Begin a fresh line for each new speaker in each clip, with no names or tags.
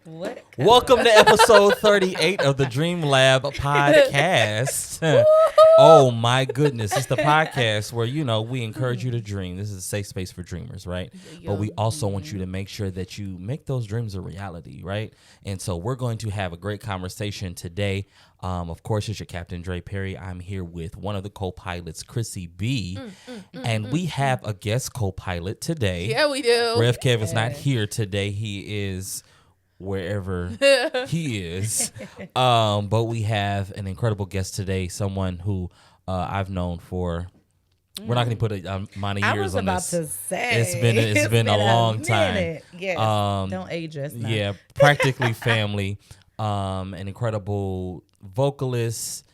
What?
Welcome to episode 38 of the Dream Lab podcast. Oh my goodness. It's the podcast where, we encourage you to dream. This is a safe space for dreamers, right? But we also want you to make sure that you make those dreams a reality, right? And so we're going to have a great conversation today. Of course, it's your Captain Dre Perry. I'm here with one of the co-pilots, Chrissy B. And we have a guest co-pilot today.
Yeah, we do.
Rev Kev is not here today. He is wherever he is. But we have an incredible guest today, someone who I've known for, we're not going to put a amount of years on this.
I was about to say.
It's been a long time.
Yes. Don't age us now.
Yeah, practically family. An incredible vocalist,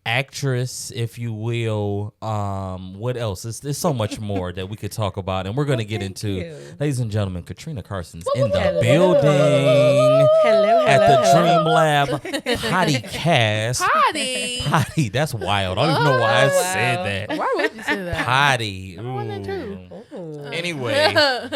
actress, if you will. What else? There's so much more that we could talk about, and we're going to get into. Ladies and gentlemen, Katrina Carson's in the building.
Hello.
At the Dream Lab Podcast.
Potty.
That's wild. I don't even know why I said that.
Why would you say that?
Potty.
I want that too.
Anyway,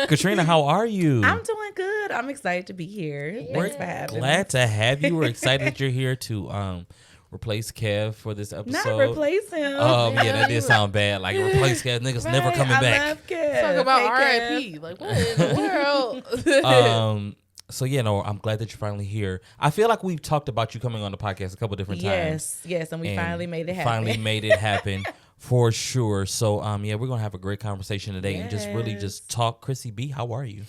Katrina, how are you?
I'm doing good. I'm excited to be here.
We're
Thanks for having
glad
me.
to have you. We're excited that you're here to replace Kev for this episode.
Not replace him.
Yeah, that did sound bad. Like replace Kev, niggas never coming
I
back.
love Kev.
Talk about
Hey,
R.I.P. Like, what in the world?
So I'm glad that you're finally here. I feel like we've talked about you coming on the podcast a couple different times.
Yes, and we finally made it happen.
Finally made it happen for sure. So we're gonna have a great conversation today and just really just talk. Chrissy B, how are you?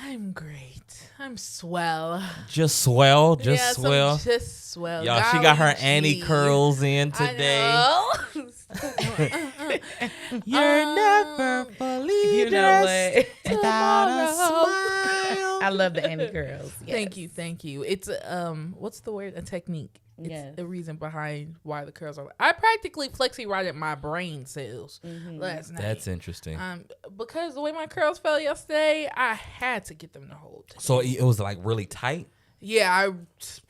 I'm great. I'm swell.
Just swell, just
Yes,
swell.
I'm just swell.
Y'all, she got her
Golly
Annie
gee.
curls in today. You're never fully
You know
dressed
what?
without a
Tomorrow.
smile.
I love the Annie girls. Yes.
Thank you. It's what's the word? A technique. It's
Yes.
the reason behind why the curls are. I practically flexi rotted my brain cells last night.
That's interesting.
Because the way my curls fell yesterday, I had to get them to hold.
So it was like really tight.
Yeah, I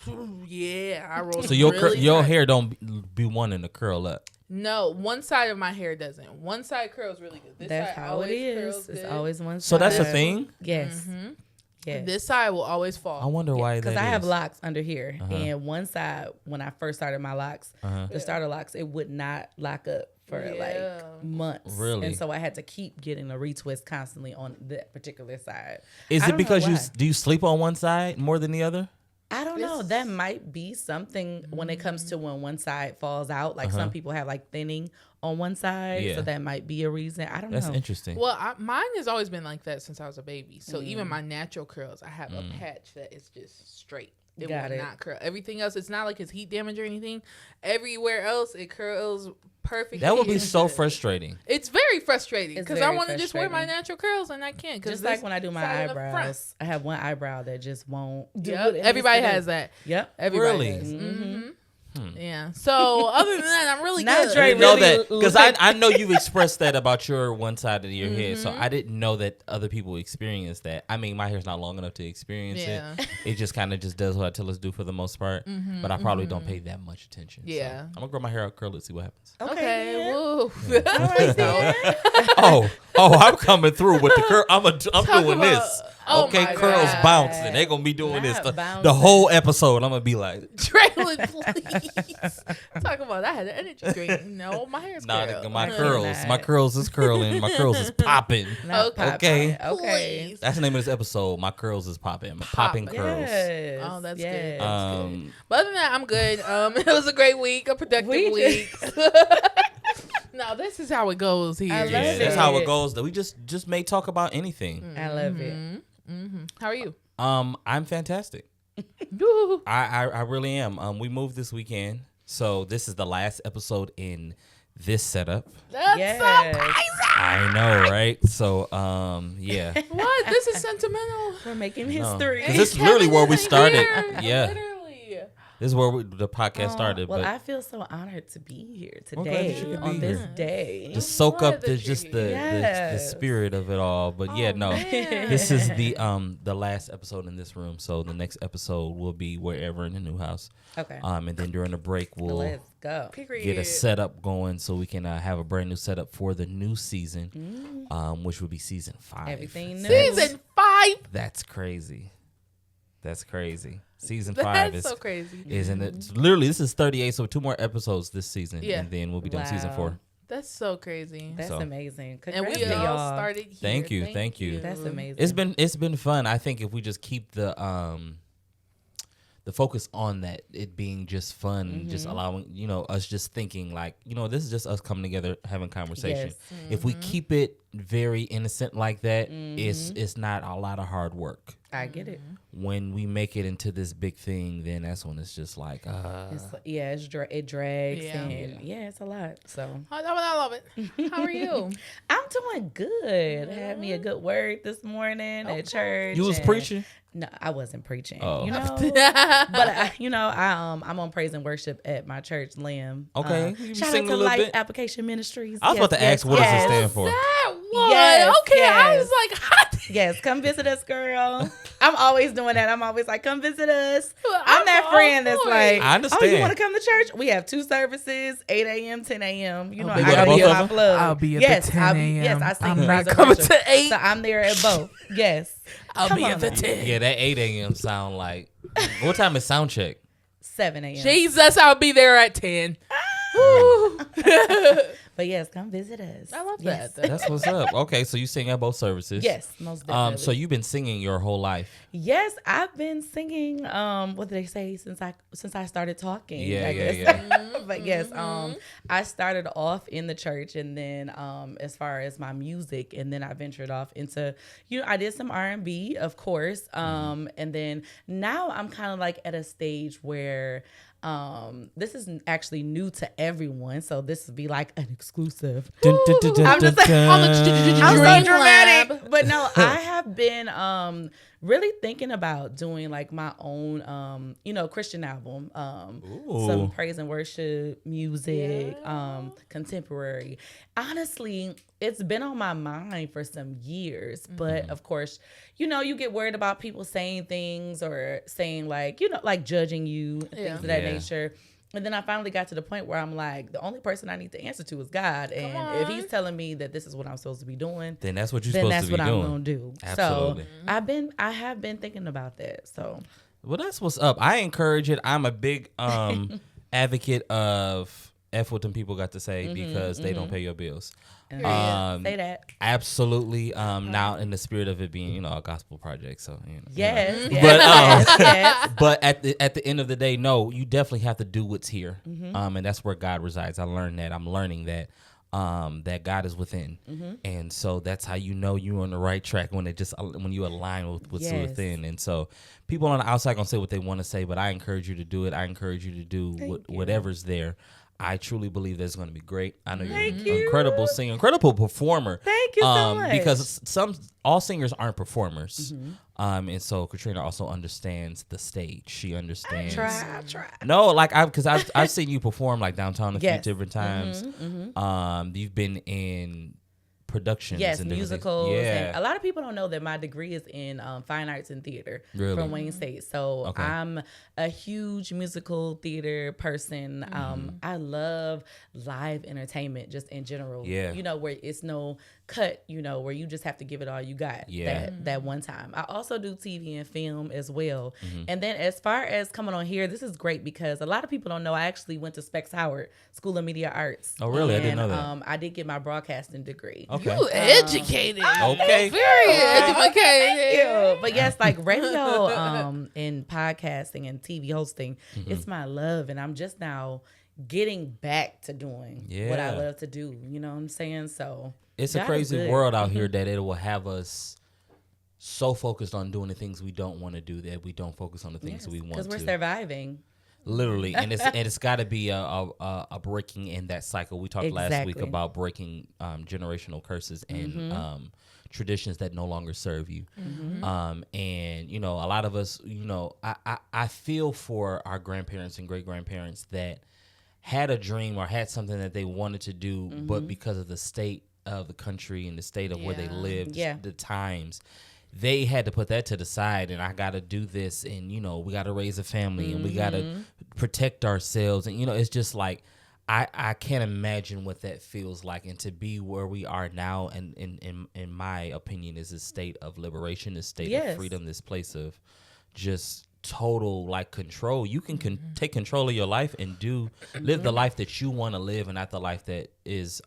rolled.
So your
really
your
tight.
hair don't be wanting to curl up.
No, one side of my hair doesn't. One side curls really good. This
That's
side
how it
always
is.
curls
It's
good.
always one
So that's the
side.
thing.
Yes. Yes.
This side will always fall.
I wonder why that
Because
is.
I have locks under here, and one side, when I first started my locks, the starter locks, it would not lock up for like months.
Really?
And so I had to keep getting a retwist constantly on that particular side.
Is
I
it
don't
because
know
you
why.
do you sleep on one side more than the other?
I don't know. That might be something when it comes to when one side falls out. Like some people have like thinning on one side,
Yeah.
so that might be a reason. I don't
That's
know.
interesting.
Well, mine has always been like that since I was a baby. So even my natural curls, I have a patch that is just straight. It
Got
will
it.
not curl. Everything else, it's not like it's heat damage or anything. Everywhere else, it curls perfectly.
That would be
and
so
good.
frustrating.
It's very frustrating
It's
because I
very
want to just wear my
frustrating.
natural curls and I can't.
Just like when I do my
side of the front.
eyebrows, I have one eyebrow that just won't do
Yep.
what it needs
Everybody
to do.
has that.
Yep.
Everybody
Really?
does. Mm-hmm. Yeah. So other than that, I'm really
Not
good.
Dre
I didn't know
really
that because I know you've expressed that about your one side of your head, so I didn't know that other people experience that. I mean, my hair's not long enough to experience
Yeah.
it. It just kind of just does what I tell us to do for the most part, but I probably don't pay that much attention. So
Yeah.
I'm gonna grow my hair out, curl it, see what happens.
Okay.
then.
Woo.
All right, then.
oh, I'm coming through with the curl. I'm doing
about-
this.
oh
Okay,
my
curls
God.
bouncing. They're gonna be doing this
Not
the
bouncing.
whole episode. I'm gonna be like,
Traylon, please. Talk about I had an energy drink. No, my hair's
nah,
curled.
my
No,
curls,
you're
my
not.
curls is curling, my curls is popping.
Not
Okay.
Okay.
popping. Okay.
Please.
That's the name of this episode. My curls is popping. Popping
Popping.
curls.
Yes.
Oh, that's
yes.
good. That's good.
Um,
But other than that, I'm good. It was a great week, a productive
We
week. No, this is how it goes here.
I love
yeah,
it.
that's how it goes. That we just may talk about anything.
I love it.
How are you?
I'm fantastic.
Woo.
I really am. We moved this weekend, so this is the last episode in this setup.
That's
Yes.
I know, right? So yeah.
what? This is sentimental.
We're making
No.
history.
'Cause this is literally where we started. Yeah.
Literally.
This is where the podcast started.
Well,
but
I feel so honored to be here
glad that you
today
could be
on this
here.
day.
to soak
glad
up
that you're
just
here.
the
Yes.
spirit of it all. But yeah, no.
man.
This is the last episode in this room. So the next episode will be wherever in the new house.
Okay.
And then during the break we'll
Let's go.
Period.
get a setup going so we can have a brand new setup for the new season, which will be season 5.
Everything new.
Season 5.
That's crazy. That's crazy. Season 5 is
so crazy.
Isn't it? Literally, this is 38, so 2 more episodes this season,
Yeah.
and then we'll be done season 4.
That's so crazy.
That's
So-
amazing.
And
Congrats
we
to
all
y'all.
started here.
Thank you.
That's amazing.
It's been fun. I think if we just keep the focus on that, it being just fun, just allowing, us just thinking like, this is just us coming together having conversation.
Yes.
If we keep it very innocent like that, it's not a lot of hard work.
I get it.
When we make it into this big thing, then that's when it's just like,
It drags
Yeah.
and it's a lot. So
I love it. How are you?
I'm doing good. Had me a good word this morning at church.
you was
and-
preaching.
No, I wasn't preaching.
Oh.
I'm on praise and worship at my church, Lamb.
Okay. You
Shout out
sing a
to
little
Life
bit?
Application Ministries.
I was about to ask, what does it stand for?
That one.
Yes,
Okay, I
yes.
was like, hot.
Yes, come visit us, girl. I'm always doing that. I'm always like, come visit us.
I'm
I'm that
all
friend that's
for
like,
it.
I
oh,
understand.
you want to come to church? We have 2 services, 8 a.m., 10 a.m. You know,
be
I
there
gotta
both
be
of
in my
them?
plug.
I'll be at
yes,
the 10
I'll be,
a.m.
yes, I sing
I'm
praise
not
and
coming
worship.
to 8.
So I'm there at both. Yes.
I'll
Come
be
on
at the
now.
10.
Yeah, that 8 a.m. sound like. What time is sound check?
7 a.m.
Jesus, I'll be there at 10. Woo.
But yes, come visit us.
I love
Yes.
that.
That's what's up. Okay, so you sing at both services.
Yes, most definitely.
So you've been singing your whole life.
Yes, I've been singing. What did they say since I started talking?
Yeah,
I
yeah,
guess. But yes, I started off in the church, and then as far as my music, and then I ventured off into I did some R&B, of course, and then now I'm kind of like at a stage where. This is actually new to everyone, so this would be like an exclusive. I'm just like, I'm so
Dream
dramatic.
Lab.
But no, I have been really thinking about doing like my own Christian album. Some praise and worship music, contemporary. Honestly, it's been on my mind for some years, but of course, you get worried about people saying things or saying like, like judging you, things of that nature. And then I finally got to the point where I'm like, the only person I need to answer to is God. And if he's telling me that this is what I'm supposed to be doing,
Then that's what you're
then
supposed
that's
to be
what
doing.
I'm going to do.
Absolutely.
So I have been thinking about that. So
Well, that's what's up. I encourage it. I'm a big advocate of F what them people got to say because they don't pay your bills.
say that.
Absolutely. Now in the spirit of it being, a gospel project. So,
Yes.
But,
yes.
But at the end of the day, no, you definitely have to do what's here. And that's where God resides. I learned that. I'm learning that. That God is within, and so that's how you're on the right track when you align with what's within. And so people on the outside gonna say what they want to say, but I encourage you to do it. I encourage you to do whatever's there. I truly believe that's going to be great. I know you're an incredible singer, incredible performer.
Thank you so much.
Because all singers aren't performers, and so Katrina also understands the stage. She understands.
I try.
No, like I've seen you perform like downtown a few
Yes.
different times. You've been in productions.
Yes,
and different
musicals.
things.
And
Yeah.
a lot of people don't know that my degree is in fine arts and theater
Really?
from Wayne State. So
Okay.
I'm a huge musical theater person. I love live entertainment just in general.
Yeah.
Where it's no cut, where you just have to give it all you got
Yeah.
that one time. I also do TV and film as well. And then as far as coming on here, this is great because a lot of people don't know I actually went to Specs Howard School of Media Arts.
Oh, really? I didn't
And,
know that.
I did get my broadcasting degree.
Okay.
You educated.
Okay.
Very educated.
Ew. But yes, like radio and podcasting and TV hosting, it's my love. And I'm just now getting back to doing what I
Yeah.
love to do. You know what I'm saying? So
It's a
God is
crazy
good.
world out here that it will have us so focused on doing the things we don't want to do that we don't focus on the things we want
because
to.
we're surviving.
Literally, and it's got to be a breaking in that cycle. We talked last week
Exactly.
about breaking generational curses and traditions that no longer serve you. And a lot of us, I feel for our grandparents and great grandparents that had a dream or had something that they wanted to do, but because of the state of the country and the state of where they lived, the times. They had to put that to the side, and I got to do this, and we got to raise a family, and we got to protect ourselves, and it's just like I can't imagine what that feels like, and to be where we are now, and in my opinion, is a state of liberation, a state of freedom, this place of just total like control. You can take control of your life and live the life that you want to live, and not the life that is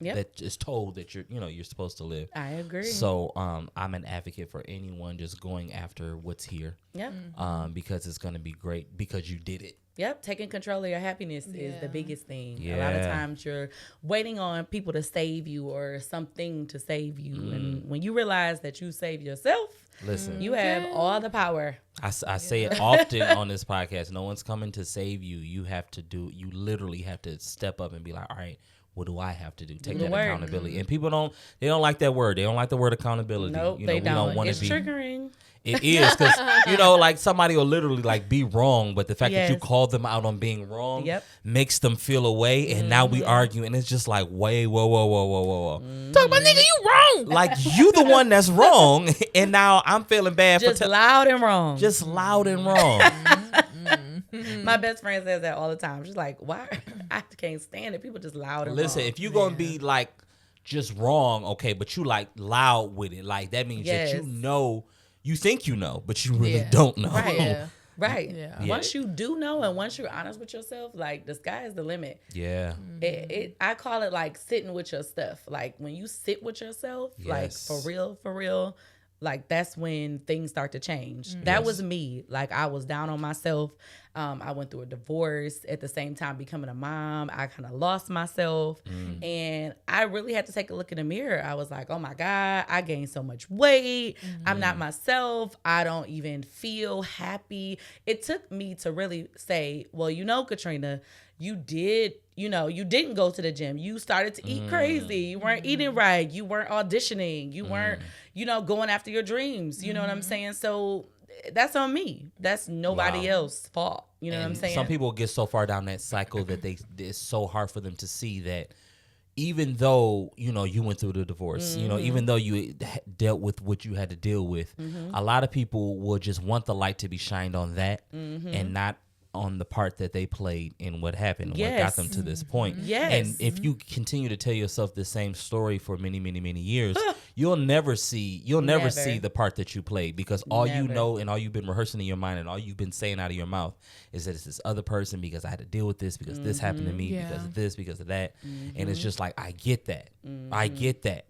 that is told that you're supposed to live.
I agree.
So I'm an advocate for anyone just going after what's here.
Yep.
Because it's gonna be great because you did it.
Yep, taking control of your happiness is the biggest thing.
Yeah.
A lot of times you're waiting on people to save you or something to save you. And when you realize that you save yourself,
Listen,
you have all the power.
I say it often on this podcast. No one's coming to save you. You literally have to step up and be like, all right, what do I have to do? Take that accountability. And people don't like that word. They don't like the word accountability.
Nope, they don't. It's
be
triggering.
It is because like somebody will literally like be wrong, but the fact that you call them out on being wrong makes them feel away, and now we argue, and it's just like, whoa.
Talk about nigga, you wrong.
Like you the one that's wrong, and now I'm feeling bad
Just
for
loud and wrong.
just loud and wrong.
My best friend says that all the time. She's like, why? I can't stand it. People just loud and
Listen,
wrong.
if you're gonna be like just wrong, okay, but you like loud with it, like that means that you think you know, but you really don't know.
Right.
Yeah.
Right.
Yeah.
Once you do know and once you're honest with yourself, like the sky is the limit.
Yeah.
I call it like sitting with your stuff. Like when you sit with yourself, like for real, like that's when things start to change. That was me. Like I was down on myself. I went through a divorce at the same time becoming a mom. I kind of lost myself and I really had to take a look in the mirror. I was like, oh my God, I gained so much weight. I'm not myself. I don't even feel happy. It took me to really say, well, Katrina, you didn't go to the gym. You started to eat crazy. You weren't eating right. You weren't auditioning. You weren't, going after your dreams. You know what I'm saying? So that's on me. That's nobody else's fault. You know what I'm saying?
Some people get so far down that cycle that it's so hard for them to see that even though, you went through the divorce, even though you dealt with what you had to deal with, a lot of people will just want the light to be shined on that and not on the part that they played in what happened and what got them to this point.
Yes.
And if you continue to tell yourself the same story for many, many, many years, you'll never see the part that you played because all you know and all you've been rehearsing in your mind and all you've been saying out of your mouth is that it's this other person because I had to deal with this, because this happened to me, because of this, because of that. And it's just like, I get that. I get that.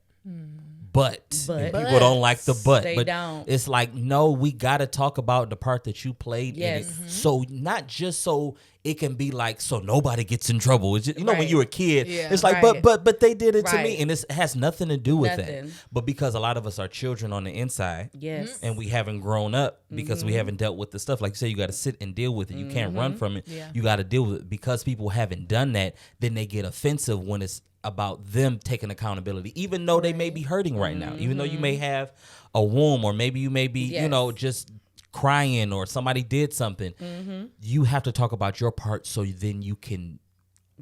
But and people don't like the but.
They
but
don't.
It's like, no, we got to talk about the part that you played in it.
Yes.
So not just so it can be like, so nobody gets in trouble. It's just, when you were a kid, it's like, but they did it to me. And it has nothing to do with that. But because a lot of us are children on the inside.
Yes.
And we haven't grown up because we haven't dealt with the stuff. Like you say, you got to sit and deal with it. You can't run from it.
Yeah.
You got to deal with it. Because people haven't done that, then they get offensive when it's about them taking accountability, even though they may be hurting right now, even though you may have a womb, or maybe you may be, just crying, or somebody did something. You have to talk about your part so then you can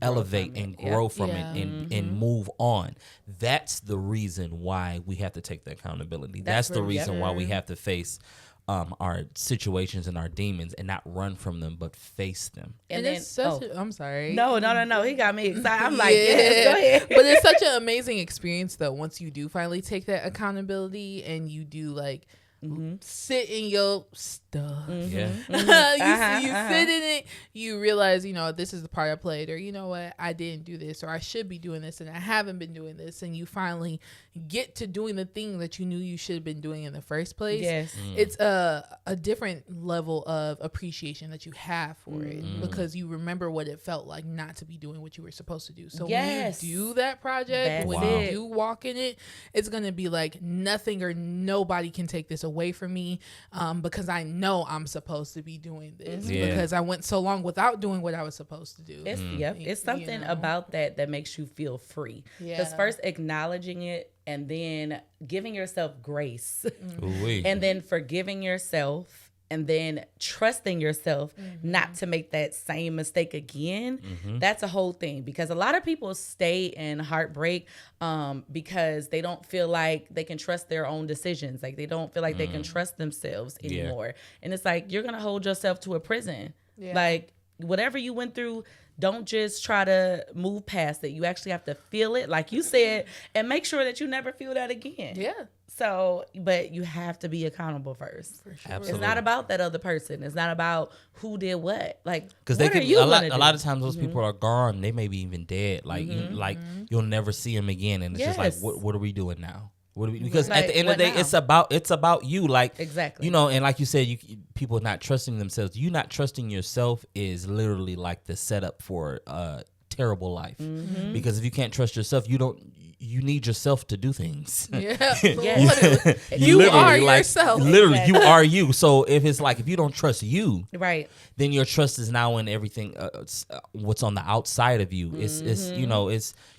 elevate and grow from it and move on. That's the reason why we have to take the accountability. That's the reason why we have to face our situations and our demons and not run from them, but face them.
And then, it's such I'm sorry.
No. He got me excited. I'm like, yes, go ahead.
But it's such an amazing experience, though, once you do finally take that accountability and you do, like, sit in your stuff.
Yeah.
You sit in it, you realize, this is the part I played, or, you know what, I didn't do this, or I should be doing this, and I haven't been doing this, and you finally get to doing the thing that you knew you should have been doing in the first place.
Yes.
It's a different level of appreciation that you have for it, because you remember what it felt like not to be doing what you were supposed to do. So when you do that project, when you do walk in it, it's going to be like nothing or nobody can take this away from me, because I know I'm supposed to be doing this because I went so long without doing what I was supposed to do.
It's something about that makes you feel free. Because first acknowledging it and then giving yourself grace and then forgiving yourself and then trusting yourself not to make that same mistake again. That's a whole thing, because a lot of people stay in heartbreak because they don't feel like they can trust their own decisions. Like they don't feel like they can trust themselves anymore. And it's like, you're going to hold yourself to a prison. Like whatever you went through, don't just try to move past it. You actually have to feel it, like you said, and make sure that you never feel that again.
Yeah.
So, but you have to be accountable first. For sure.
Absolutely.
It's not about that other person. It's not about who did what. Like,
because they could a lot of times those people are gone. They may be even dead. Like, you'll never see them again, and it's just like, what are we doing now? Because at the end of the day, it's about you. Like,
exactly.
You know, and like you said, people not trusting themselves. You not trusting yourself is literally like the setup for a terrible life. Because if you can't trust yourself, you need yourself to do things.
Yeah.
You
are yourself.
Literally, you are you. So if it's like, if you don't trust you,
right,
then your trust is now in everything, what's on the outside of you. It's you know,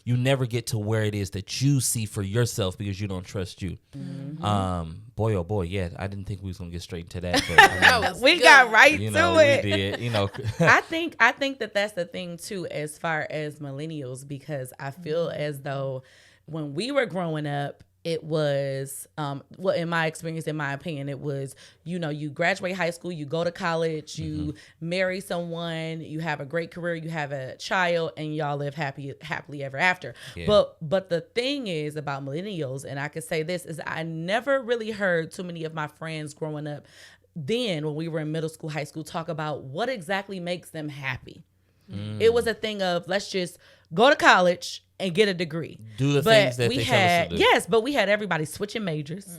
you never get to where it is that you see for yourself because you don't trust you. Boy, oh boy, yeah. I didn't think we was gonna get straight into that, but
we got right
you
to
know,
it.
We did, you know.
I think that that's the thing too, as far as millennials, because I feel as though when we were growing up, it was, well, in my experience, in my opinion, it was, you know, you graduate high school, you go to college, you marry someone, you have a great career, you have a child, and y'all live happily ever after. Yeah. But the thing is about millennials, and I could say this, is I never really heard too many of my friends growing up then, when we were in middle school, high school, talk about what exactly makes them happy. It was a thing of, let's just go to college and get a degree.
Do the things that they tell us to do.
Yes, but we had everybody switching majors.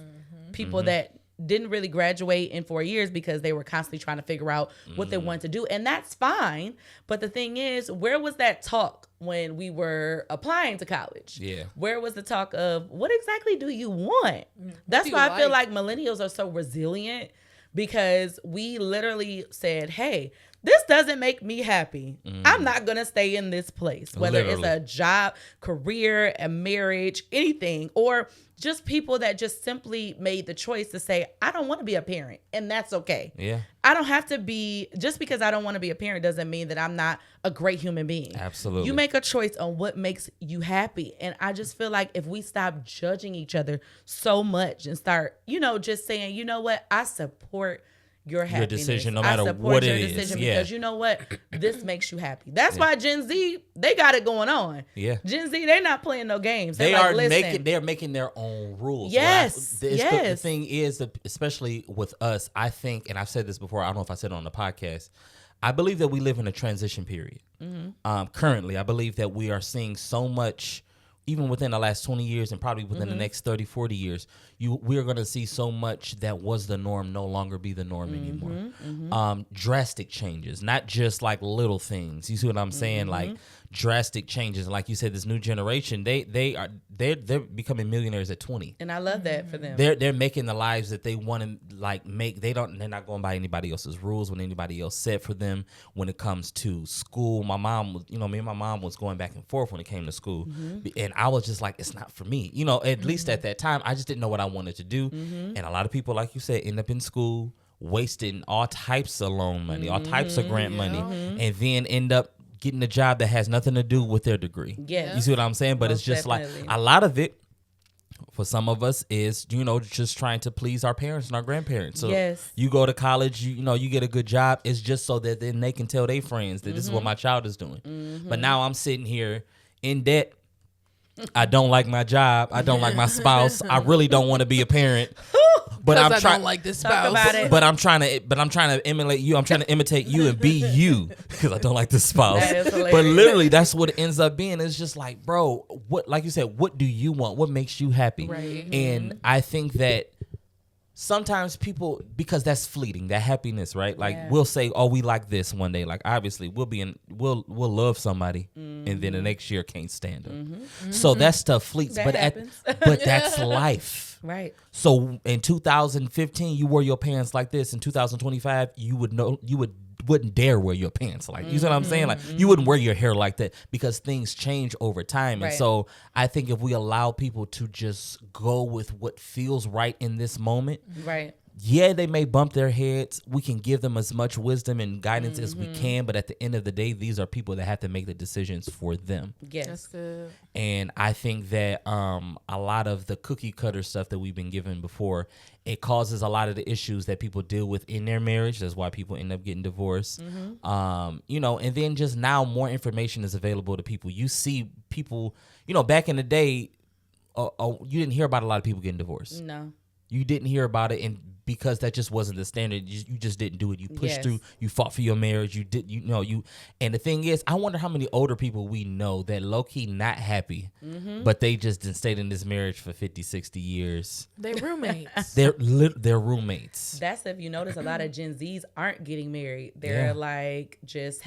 People that didn't really graduate in 4 years because they were constantly trying to figure out what they wanted to do. And that's fine. But the thing is, where was that talk when we were applying to college?
Yeah.
Where was the talk of, what exactly do you want? That's why I feel like millennials are so resilient, because we literally said, hey, this doesn't make me happy. I'm not going to stay in this place, whether it's a job, career, a marriage, anything, or just people that just simply made the choice to say, I don't want to be a parent, and that's okay.
Yeah.
I don't have to be, just because I don't want to be a parent doesn't mean that I'm not a great human being.
Absolutely.
You make a choice on what makes you happy. And I just feel like if we stop judging each other so much and start, you know, just saying, you know what, I support your happiness.
Your decision, no matter what it is.
Because you know what? This makes you happy. That's why Gen Z, they got it going on.
Yeah.
Gen Z, they're not playing no games.
They're making their own rules.
Yes.
The thing is, especially with us, I think, and I've said this before, I don't know if I said it on the podcast, I believe that we live in a transition period. Currently, I believe that we are seeing so much, even within the last 20 years and probably within the next 30, 40 years, we are going to see so much that was the norm no longer be the norm anymore. Drastic changes, not just like little things. You see what I'm saying? Like drastic changes. Like you said, this new generation, they're becoming millionaires at 20.
And I love that for them.
They're making the lives that they want to like make. They're not going by anybody else's rules when anybody else set for them when it comes to school. My mom was, me and my mom was going back and forth when it came to school. And I was just like, it's not for me. At least at that time, I just didn't know what I wanted to do. And a lot of people, like you said, end up in school wasting all types of loan money, all types of grant money, and then end up getting a job that has nothing to do with their degree.
Yeah.
You see what I'm saying? But it's just definitely. Like a lot of it for some of us is, just trying to please our parents and our grandparents. So you go to college, you get a good job. It's just so that then they can tell their friends that this is what my child is doing. But now I'm sitting here in debt. I don't like my job. I don't like my spouse. I really don't want to be a parent. But I don't like this spouse. But I'm trying to emulate you. I'm trying to imitate you and be you because I don't like this spouse. But literally, that's what it ends up being. It's just like, bro, what? Like you said, what do you want? What makes you happy?
Right.
And I think that sometimes people, because that's fleeting, that happiness, right? Like we'll say, oh, we like this one day. Like obviously we'll love somebody, and then the next year can't stand them. So that stuff fleets. But that's life.
Right.
So in 2015, you wore your pants like this. In 2025, you wouldn't dare wear your pants like. You see what I'm saying? Like you wouldn't wear your hair like that because things change over time. And so I think if we allow people to just go with what feels right in this moment,
right,
yeah, they may bump their heads. We can give them as much wisdom and guidance as we can, but at the end of the day, these are people that have to make the decisions for them.
Yes.
That's good.
And I think that a lot of the cookie cutter stuff that we've been given before, it causes a lot of the issues that people deal with in their marriage. That's why people end up getting divorced. You know, and then just now more information is available to people. You see people, you know, back in the day, you didn't hear about a lot of people getting divorced.
No.
You didn't hear about it, and because that just wasn't the standard, you just didn't do it. You pushed through. You fought for your marriage. And the thing is, I wonder how many older people we know that low-key not happy, but they just stayed in this marriage for 50, 60 years.
They're roommates.
They're roommates.
That's if you notice a lot of Gen Zs aren't getting married. They're like just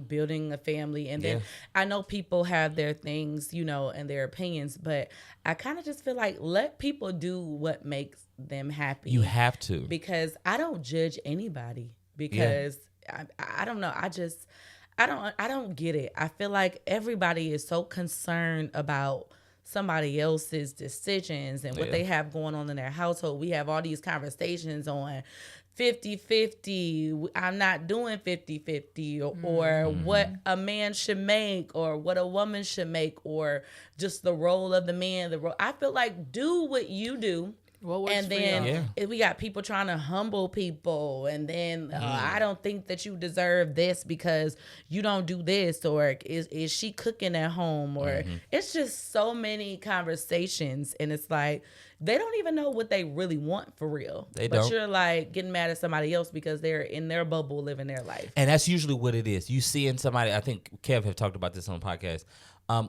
building a family. And then I know people have their things, you know, and their opinions, but I kind of just feel like let people do what makes them happy.
You have to.
Because I don't judge anybody because I don't know. I don't get it. I feel like everybody is so concerned about somebody else's decisions and what they have going on in their household. We have all these conversations on 50-50, I'm not doing 50-50, or what a man should make, or what a woman should make, or just the role of the man. I feel like do what you do. And then we got people trying to humble people, and then I don't think that you deserve this because you don't do this, or is she cooking at home, or it's just so many conversations, and it's like they don't even know what they really want for real. But you're like getting mad at somebody else because they're in their bubble living their life.
And that's usually what it is. You see in somebody, I think Kev have talked about this on the podcast.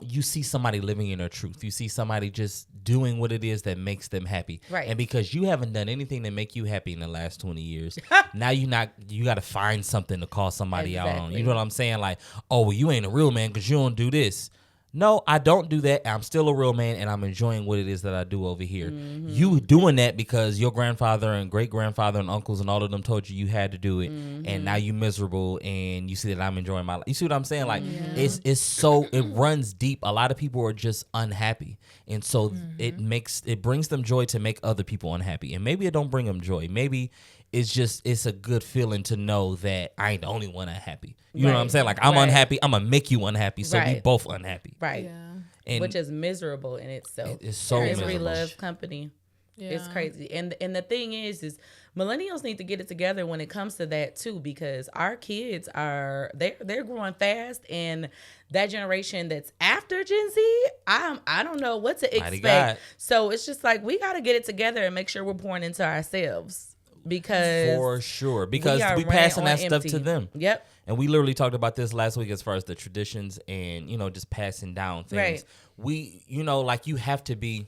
You see somebody living in their truth. You see somebody just doing what it is that makes them happy.
Right.
And because you haven't done anything to make you happy in the last 20 years, now you got to find something to call somebody out on. You know what I'm saying? Like, oh, well, you ain't a real man because you don't do this. No, I don't do that. I'm still a real man, and I'm enjoying what it is that I do over here. You doing that because your grandfather and great-grandfather and uncles and all of them told you had to do it, and now you miserable, and you see that I'm enjoying my life. You see what I'm saying? Like, it's so, it runs deep. A lot of people are just unhappy, and so it brings them joy to make other people unhappy, and maybe it don't bring them joy. Maybe it's a good feeling to know that I ain't the only one unhappy. You know what I'm saying? Like, I'm unhappy. I'm going to make you unhappy. So we both unhappy.
Right. Yeah. And which is miserable in itself.
It's so miserable.
Misery loves company. Yeah. It's crazy. And the thing is millennials need to get it together when it comes to that too, because our kids they're growing fast, and that generation that's after Gen Z, I don't know what to expect. So it's just like we got to get it together and make sure we're pouring into ourselves. Because
for sure, because we passing that stuff to them.
Yep.
And we literally talked about this last week as far as the traditions and, you know, just passing down things.
Right.
We, you know, like you have to be,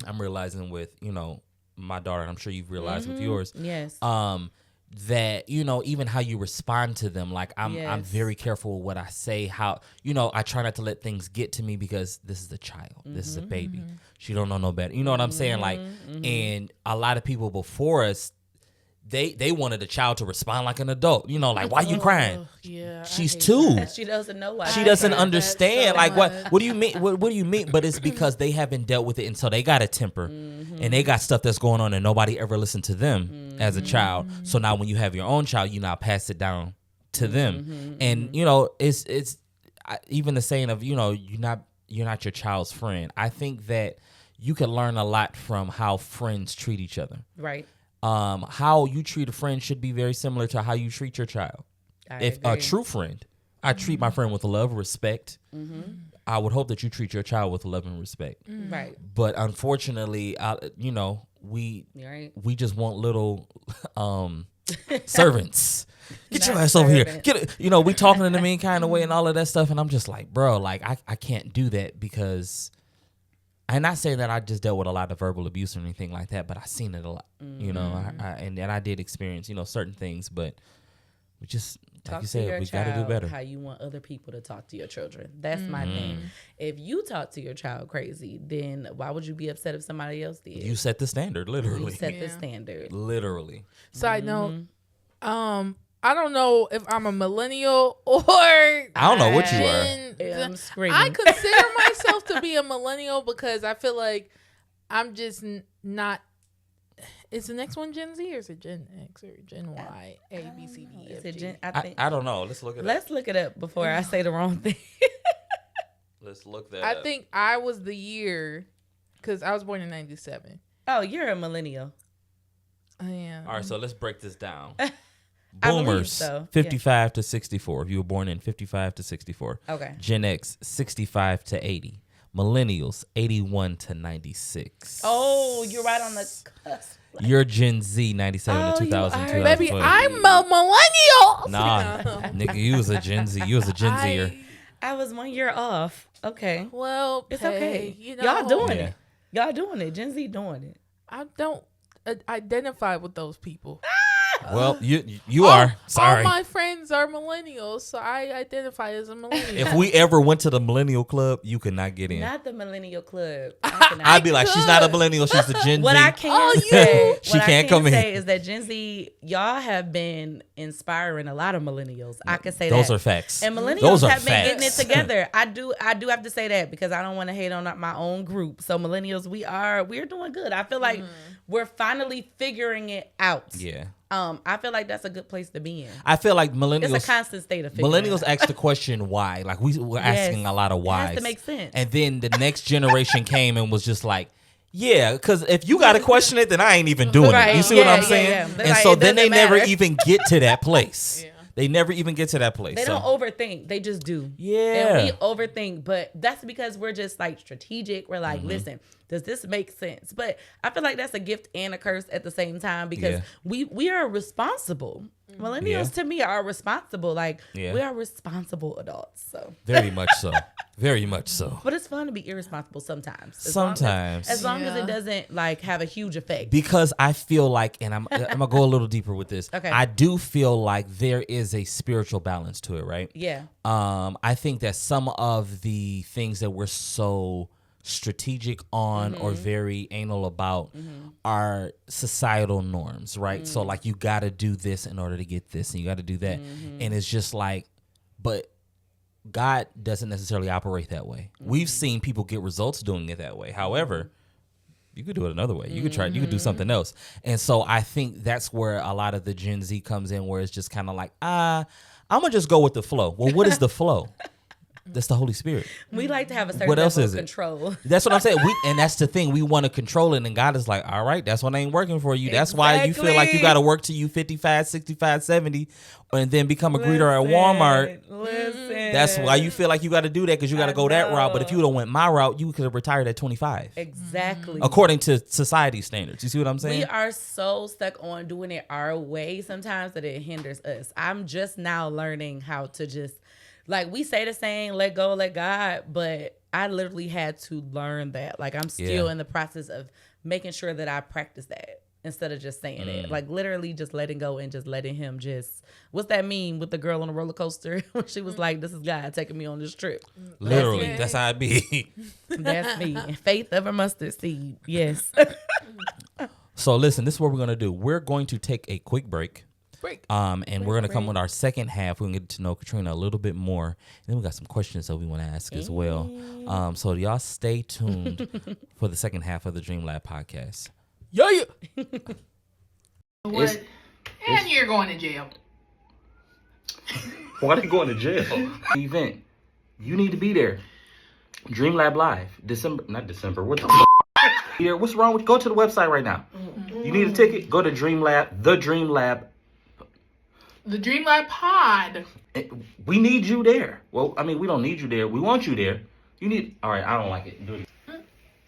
I'm realizing with, you know, my daughter, and I'm sure you've realized with yours.
Yes.
That, you know, even how you respond to them, like I'm very careful with what I say, how, you know, I try not to let things get to me because this is a child. This is a baby. She don't know no better. You know what I'm saying? Like, and a lot of people before us, they wanted a child to respond like an adult. You know, like, why are you crying?
Yeah,
she's 2.
She doesn't know why.
She doesn't understand. So like, what do you mean? What do you mean? But it's because they haven't dealt with it. And so they got a temper. And they got stuff that's going on and nobody ever listened to them as a child. So now when you have your own child, you now pass it down to them. And, you know, it's even the saying of, you know, you're not your child's friend. I think that you can learn a lot from how friends treat each other.
Right.
How you treat a friend should be very similar to how you treat your child. If a true friend, I treat my friend with love, respect. I would hope that you treat your child with love and respect.
Right.
But unfortunately, you know, we just want little servants. Get your ass over here. Get it. You know, we talking in the mean kind of way and all of that stuff, and I'm just like, bro, like I can't do that because. I'm not saying that I just dealt with a lot of verbal abuse or anything like that, but I've seen it a lot, you know, and I did experience, you know, certain things, but we just, like you said, we got to do better.
How you want other people to talk to your children. That's my thing. If you talk to your child crazy, then why would you be upset if somebody else did?
You set the standard, literally.
You set the standard.
Literally.
Side note, I don't know if I'm a millennial or
I don't know what you are.
I'm screaming.
I consider myself to be a millennial because I feel like I'm just not Is the next one Gen Z or is it Gen X or Gen Y? A, B, C, D, E, F, G?
I don't know. Let's look it up.
Let's look it up before I say the wrong thing.
Let's look that up.
I think I was the year, because I was born in 97.
Oh, you're a millennial.
I am.
All right, so let's break this down.
I believe
Boomers,
so.
55 to 64. If you were born in 55 to 64.
Okay.
Gen X, 65 to 80. Millennials, 81 to 96.
Oh, you're right on the cusp.
You're Gen Z, 97 to 2000.
Baby, I'm a millennial.
Nah, nigga, you was a Gen Z. You was a Gen Zer.
I was 1 year off. Okay.
Well,
It's okay.
You know,
Y'all doing
Yeah.
it. Y'all doing it. Gen Z doing it.
I don't identify with those people.
Well, you are. Sorry.
All my friends are millennials, so I identify as a millennial.
If we ever went to the millennial club, you could not get in.
Not the millennial club.
I'd be like, she's not a millennial. She's a Gen
What
Z.
I can say,
She can't
I
come in.
say is that Gen Z, y'all have been inspiring a lot of millennials. I can say
Those
that.
are facts.
And millennials
Those are
have been getting it
facts.
together. I do have to say that because I don't want to hate on my own group. So millennials, we're doing good. I feel like we're finally figuring it out.
Yeah.
I feel like that's a good place to be in.
I feel like millennials.
It's a constant state of figuring
Millennials
it out.
ask the question why. Like we're asking a lot of whys.
It has to make sense.
And then the next generation came and was just like, yeah, because if you got to question it, then I ain't even doing it. You see what I'm saying?
Yeah.
And
Like,
so
it
then they
doesn't
never
matter.
even get to that place. They never even get to that place.
They don't overthink. They just do.
Yeah.
And we overthink, but that's because we're just like strategic. We're like, listen, does this make sense? But I feel like that's a gift and a curse at the same time because we are responsible. Millennials to me are responsible. Like we are responsible adults. So
Very much so. Very much so.
but it's fun to be irresponsible sometimes. As long as it doesn't like have a huge effect.
Because I feel like, and I'm gonna go a little deeper with this.
Okay.
I do feel like there is a spiritual balance to it, right?
Yeah.
I think that some of the things that we're so strategic on or very anal about are societal norms, right? So like you got to do this in order to get this, and you got to do that, and it's just like, but God doesn't necessarily operate that way. We've seen people get results doing it that way. However, you could do it another way. You could try. You could do something else. And so I think that's where a lot of the Gen Z comes in, where it's just kind of like, I'm gonna just go with the flow. Well, what is the flow? That's the Holy Spirit.
We like to have a certain
What else
level
is
of
it?
control.
That's what I'm saying. And that's the thing. We want to control it. And God is like, all right, that's what ain't working for you. That's why you feel like you got to work till you 55, 65, 70, and then become a greeter at Walmart.
Listen.
That's why you feel like you got to do that, because you got to go that route. But if you would have went my route, you could have retired at 25.
Exactly.
According to society standards. You see what I'm saying?
We are so stuck on doing it our way sometimes that it hinders us. I'm just now learning how to just, like we say the saying, let go, let God, but I literally had to learn that. Like I'm still in the process of making sure that I practice that instead of just saying it. Like literally just letting go and just letting him just, what's that meme with the girl on the roller coaster when she was like, this is God taking me on this trip.
Literally. That's how it be.
That's me. Faith of a mustard seed. Yes.
So listen, this is what we're going to do. We're going to take a quick break. And we're gonna come with our second half. We're gonna get to know Katrina a little bit more. And then we got some questions that we want to ask as well. So y'all stay tuned for the second half of the Dream Lab podcast.
Yeah. What? And you're going to jail.
Why are you going to jail? Event. You need to be there. Dream Lab Live. Not December. What the here? What's wrong with? Go to the website right now. You need a ticket? Go to Dream Lab. The Dream Lab.
The Dream Lab Pod.
We need you there. Well, I mean, we don't need you there. We want you there. You need. All right, I don't like it. Do it.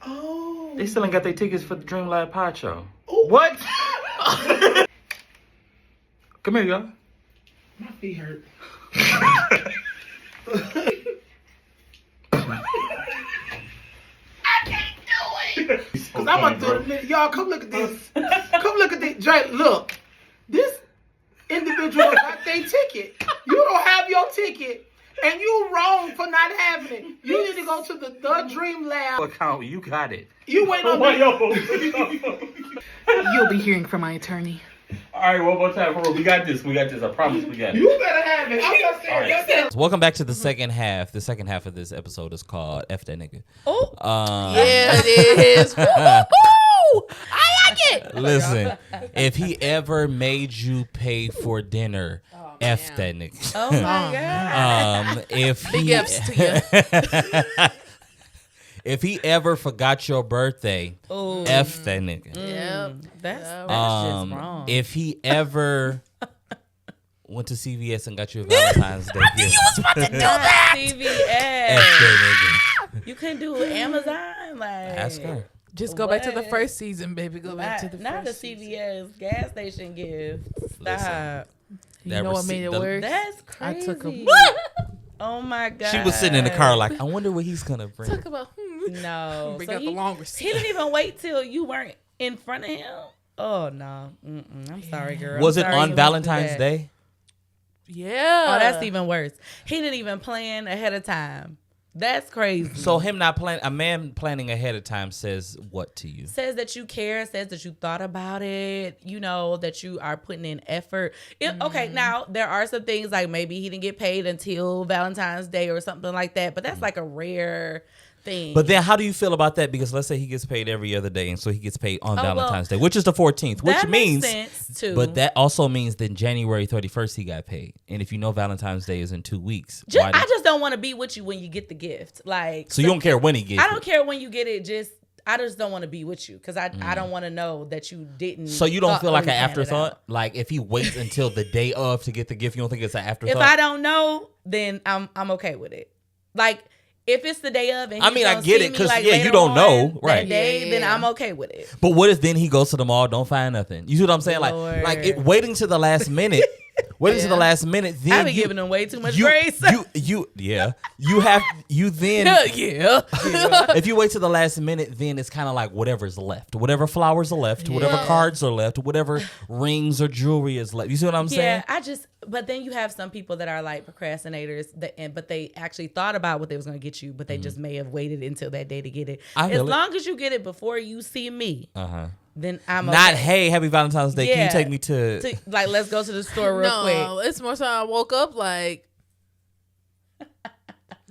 Oh.
They still ain't got their tickets for the Dream Lab Pod show. Ooh. What? Come here, y'all.
My feet hurt.
Cause I'm about to do it. Y'all, come look at this. Come look at this. Jay, look. This individual got their ticket. You don't have your ticket. And you wrong for not having it. You need to go to the Dream Lab
account. You got it.
You wait on me.
You'll be hearing from my attorney.
All right, one more time. We got this. We got this. I promise we got it.
You better have it. I'm just saying.
All right. Welcome back to the second half. The second half of this episode is called F That Nigga.
Oh.
Yeah, it is. Woo-hoo! it.
Listen, if he ever made you pay for dinner, F that nigga.
Oh my God.
If
Big
he,
F's to you.
if he ever forgot your birthday,
Ooh.
F that nigga.
Yep.
That's just wrong.
If he ever went to CVS and got you a Valentine's Day gift,
CVS.
F that nigga.
You couldn't do Amazon. Like,
Ask her.
Just go back to the
What?
first season, baby. Go back to the
not the
first season.
CVS gas station gift. Stop.
You
That
know what made it
receipt-
worse?
That's
I
crazy.
took him.
Oh my God.
She was sitting in the car like, I wonder what he's gonna bring.
Talk about
No.
Bring
So
out the long receipt.
He didn't even wait till you weren't in front of him. Oh no. I'm sorry, girl.
Was
I'm
it
sorry you
on
went through
Valentine's
that.
Day?
Yeah.
Oh, that's even worse. He didn't even plan ahead of time. That's crazy.
So him not plan, a man planning ahead of time says what to you?
Says that you care, says that you thought about it, you know, that you are putting in effort. Okay, now there are some things like maybe he didn't get paid until Valentine's Day or something like that, but that's like a rare thing.
But then how do you feel about that? Because let's say he gets paid every other day, and so he gets paid on
well,
Valentine's Day, which is the 14th, which
that
means,
makes sense too.
but that also means that January 31st he got paid. And if you know Valentine's Day is in 2 weeks,
I just don't want to be with you when you get the gift. Like,
so you don't care when he gets
I don't
it.
care when you get it. I just don't want to be with you because I don't want to know that you didn't.
So you don't feel like an
plan it out.
afterthought? Like if he waits until the day of to get the gift, you don't think it's an afterthought?
If I don't know, then I'm okay with it. Like if it's the day of, and
I mean, I get it, 'cause,
like,
yeah, you
later
don't
on
know, right.
That day,
Yeah.
then I'm okay with it.
But what if then he goes to the mall, don't find nothing? You see what I'm saying?
Lord.
Waiting to the last minute. Waiting to the
Yeah.
last minute. Then
I be
you,
giving them way too much
you,
grace.
you then
yeah.
if you wait to the last minute, then it's kind of like whatever's left, whatever flowers are left, whatever
Yeah.
cards are left, whatever rings or jewelry is left. You see what I'm saying?
Yeah, but then you have some people that are like procrastinators, but they actually thought about what they was going to get you, but they just may have waited until that day to get it.
I
As
feel it.
long as you get it before you see me, then I'm okay.
Not hey, happy Valentine's Day. Can you
Yeah.
take me to?
Like, let's go to the store real quick.
No, it's more so I woke up like.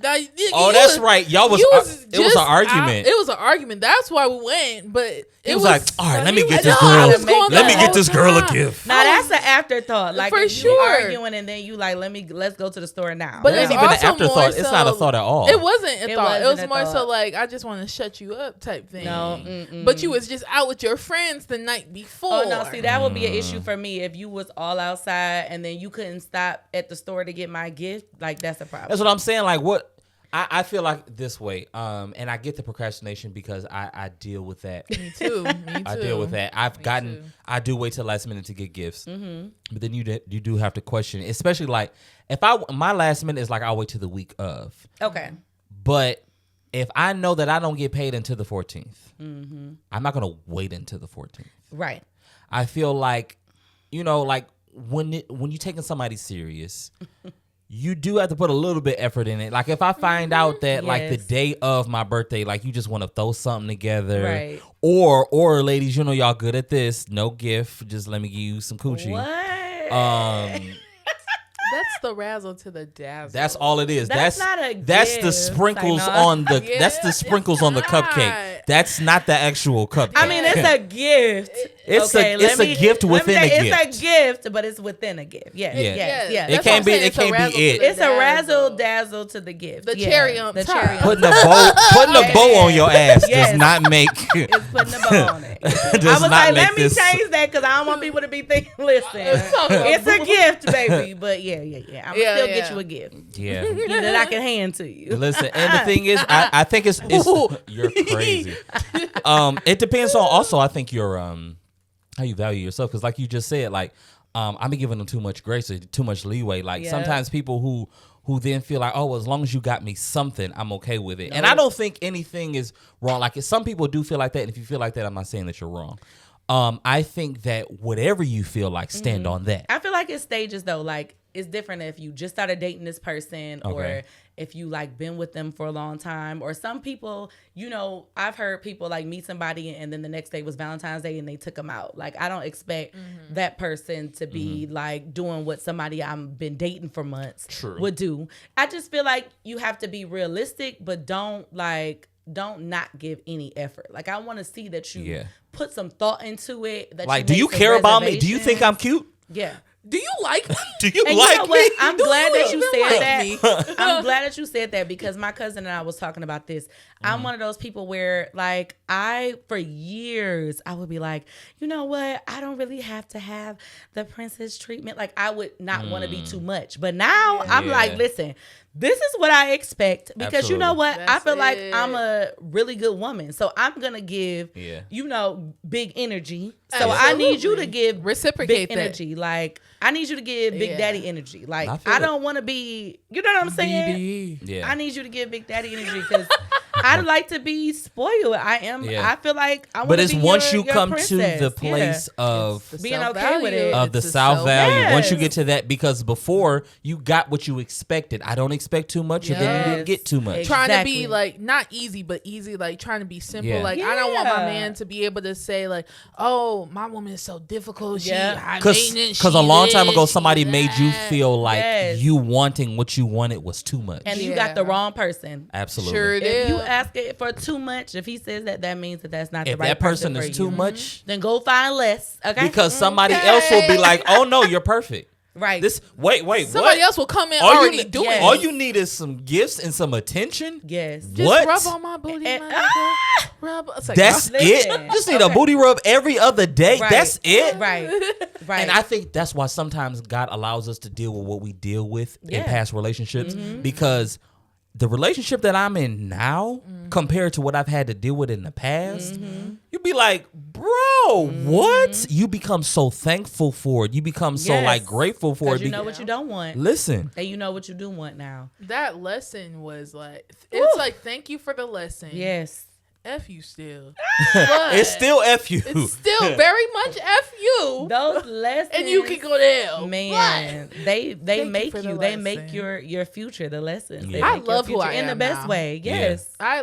Oh, that's right. Y'all was. It was
just
an argument.
It was an argument. That's why we went. But
He
it
was like, all right, let me get
I
this
know, I
girl.
was going
Let me
the
get this
whole
girl a
time.
gift.
Now that's an afterthought. Like
For
if
sure.
you arguing and then you like, let's go to the store now.
But
It
it's
ain't even an
also
afterthought.
more
It's not a
so-
thought at all.
It wasn't a
It
thought. It
wasn't
was
a
more so
thought.
like I just want to shut you up type thing.
No,
But you was just out with your friends the night before.
Oh no, see that would be an issue for me if you was all outside and then you couldn't stop at the store to get my gift. Like that's a problem.
That's what I'm saying. Like what I feel like this way. And I get the procrastination because I deal with that.
Me too. Me too.
I deal with that.
too.
I do wait till last minute to get gifts. But then you do have to question, especially like if my last minute is like I'll wait till the week of.
Okay.
But if I know that I don't get paid until the 14th, I'm not gonna wait until the 14th.
Right.
I feel like, like when you taking somebody serious, you do have to put a little bit effort in it. Like if I find out that like the
Yes.
day of my birthday, like you just want to throw something together,
Right.
or ladies, y'all good at this. No gift, just let me give you some coochie.
What?
That's the razzle to the dazzle.
That's all it is.
That's not a
That's the
gift.
sprinkles
Like, no.
on the
Yeah,
that's the
it's
sprinkles on the
not.
cupcake. That's not the actual cupcake.
I mean, it's a gift.
It's
okay,
it's a gift
let me
within a
say
gift.
It's a gift, but it's within a gift. Yes,
Yeah.
yes, yes.
It
That's
can't
what
be-
I'm saying.
it
It's a
can't be
razzle to
it.
the
It's a razzle
dazzle.
dazzle to the gift.
The
Yeah,
cherry on
the
top.
cherry on
Putting
top.
a bow on your ass
Yes.
does not make
It's putting the bow on it.
does
I was
not
like,
make
let me
this.
change that because I don't want people to be thinking, listen, it's a gift, baby. But yeah. I'm going to
Yeah,
still
yeah.
get you a gift
Yeah.
that I can hand to you.
Listen, and the thing is, I think it's you're crazy. It depends on also. I think your how you value yourself, because like you just said, like I've been giving them too much grace or too much leeway. Like
Yeah.
sometimes people who then feel like, oh, well, as long as you got me something, I'm okay with it. And I don't think anything is wrong. Like some people do feel like that, and if you feel like that, I'm not saying that you're wrong. I think that whatever you feel like, stand on that.
I feel like it's stages though. Like it's different if you just started dating this person or
Okay.
if you like been with them for a long time. Or some people, I've heard people like meet somebody and then the next day was Valentine's Day and they took them out. Like I don't expect that person to be like doing what somebody I've been dating for months
True.
would do. I just feel like you have to be realistic, but don't like don't not give any effort. Like, I want to see that you put some thought into it. That
like, do you care about me? Do you think I'm cute?
Yeah.
Do you like me?
Do you
and
like
you know
me?
what? I'm glad that you said
like
that. I'm glad that you said that because my cousin and I was talking about this. I'm one of those people where, like, for years, I would be like, you know what? I don't really have to have the princess treatment. Like, I would not want to be too much. But now I'm like, listen, this is what I expect because you know what? I feel like I'm a really good woman. So I'm going to give, you know, big energy. So I need you to give
reciprocate
big energy. Like, I need you to give Big Daddy energy. Like, I don't want to be, you know what I'm saying?
BD.
Yeah.
I need you to give Big Daddy energy because I like to be spoiled. I feel like I want to be
But it's once you
your
come
princess.
to the place of
being okay with it.
Of the self value. Once you get to that, because before you got what you expected. I don't expect too much, and then you didn't get too much.
Trying to be like not easy, but easy. Like trying to be simple.
Yeah.
Like I don't want my man to be able to say like, "Oh, my woman is so difficult. She high maintenance."
Because a long time ago, somebody made you feel like you wanting what you wanted was too much,
and you got the wrong person.
Absolutely.
Sure
if
did.
you ask it for too much, if he says that, that means that that's not the
If
right
that person
for
is
you.
too much,
then go find less. Okay.
Because somebody else will be like, "Oh no, you're perfect."
Right.
Somebody else will come in
all
already doing it.
All you need is some gifts and some attention.
Yes.
What?
Just rub on my booty. Rub. It's like,
That's it. Just need a booty rub every other day.
Right.
That's it.
Right. Right.
And I think that's why sometimes God allows us to deal with what we deal with in past relationships because the relationship that I'm in now compared to what I've had to deal with in the past, you'd be like, bro, what? You become so thankful for it. You become so like grateful for it.
You know what you don't want.
Listen.
And you know what you do want now.
That lesson was like, it's like, thank you for the lesson.
Yes.
F you still.
It's still F you.
It's still very much F you.
Those lessons.
And you can go there.
Man, they make
you.
They make your future, the lessons.
Yeah.
I love who I am
in the best
now.
way. Yes.
I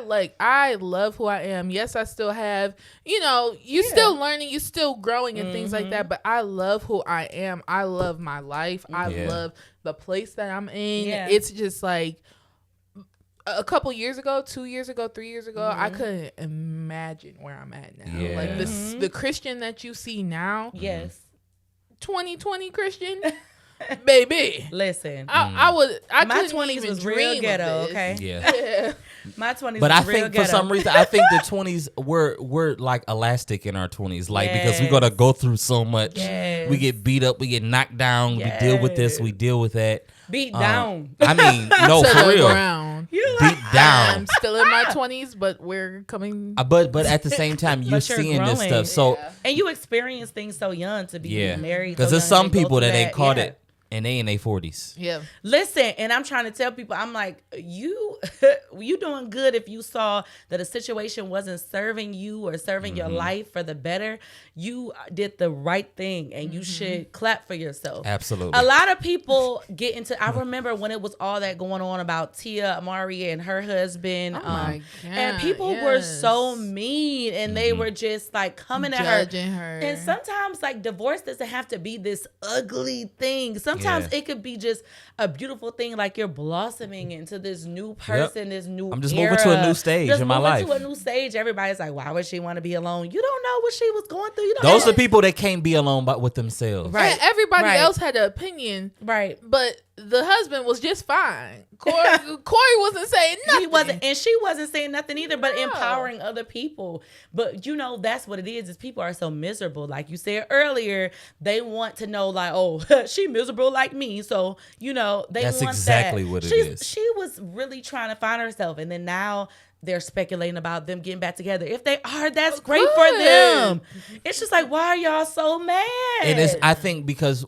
love who I am. Yes, I still have, you're still learning, you're still growing and things like that, but I love who I am. I love my life. I love the place that I'm in.
Yeah.
It's just like a couple years ago, 2 years ago, 3 years ago, I couldn't imagine where I'm at now.
Yeah.
Like the Christian that you see now,
Yes.
2020 Christian, baby.
Listen.
I
my
couldn't
20s
even
was real
dream of
ghetto,
this.
okay?
Yeah.
My 20s
But
was
I
real
think
ghetto.
for some reason, I think the 20s we're like elastic in our 20s, like because we gotta go through so much.
Yes.
We get beat up, we get knocked down, we deal with this, we deal with that.
Beat down.
I mean, no,
To
for
the
real,
ground.
beat down.
I'm still in my 20s, but we're coming.
But at the same time, you're
But you're
seeing this
growing.
stuff. So
And you experience things so young to be married.
because
so
there's
young
some
and go
people
through
that ain't caught
Yeah.
it, and they in their 40s.
Yeah.
Listen, and I'm trying to tell people, I'm like, you doing good if you saw that a situation wasn't serving you or serving your life for the better. You did the right thing, and you should clap for yourself.
Absolutely.
A lot of people get into. I remember when it was all that going on about Tia Amari and her husband.
Oh my God,
and people were so mean, and they were just like coming at
Judging her.
And sometimes, like, divorce doesn't have to be this ugly thing. Sometimes it could be just a beautiful thing, like you're blossoming into this new person, this new
I'm just
era.
moving to a new stage
Just
in my life.
moving to a new stage. Everybody's like, why would she want to be alone? You don't know what she was going through. You don't
Those
know.
are people that can't be alone with themselves.
Right.
And everybody
Right.
else had an opinion,
Right.
but the husband was just fine. Corey wasn't saying nothing.
He wasn't, and she wasn't saying nothing either, but empowering other people. But that's what it is people are so miserable. Like you said earlier, they want to know, like, oh, she miserable like me. So, they
That's
want
exactly
that.
what it is.
She was really trying to find herself. And then now they're speculating about them getting back together. If they are, that's great for them. It's just like, why are y'all so mad?
And I think because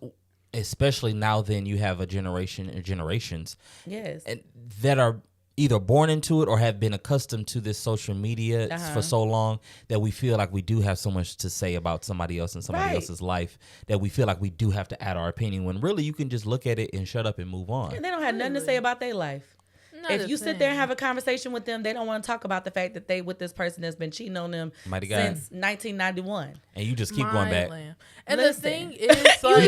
especially now then you have a generation or generations
Yes.
and that are either born into it or have been accustomed to this social media for so long that we feel like we do have so much to say about somebody else and somebody else's life that we feel like we do have to add our opinion when really you can just look at it and shut up and move on.
And they don't have nothing to say about their life. If you sit there and have a conversation with them, they don't want to talk about the fact that they with this person that's been cheating on them since 1991.
And you just keep going back.
And the thing is,
like,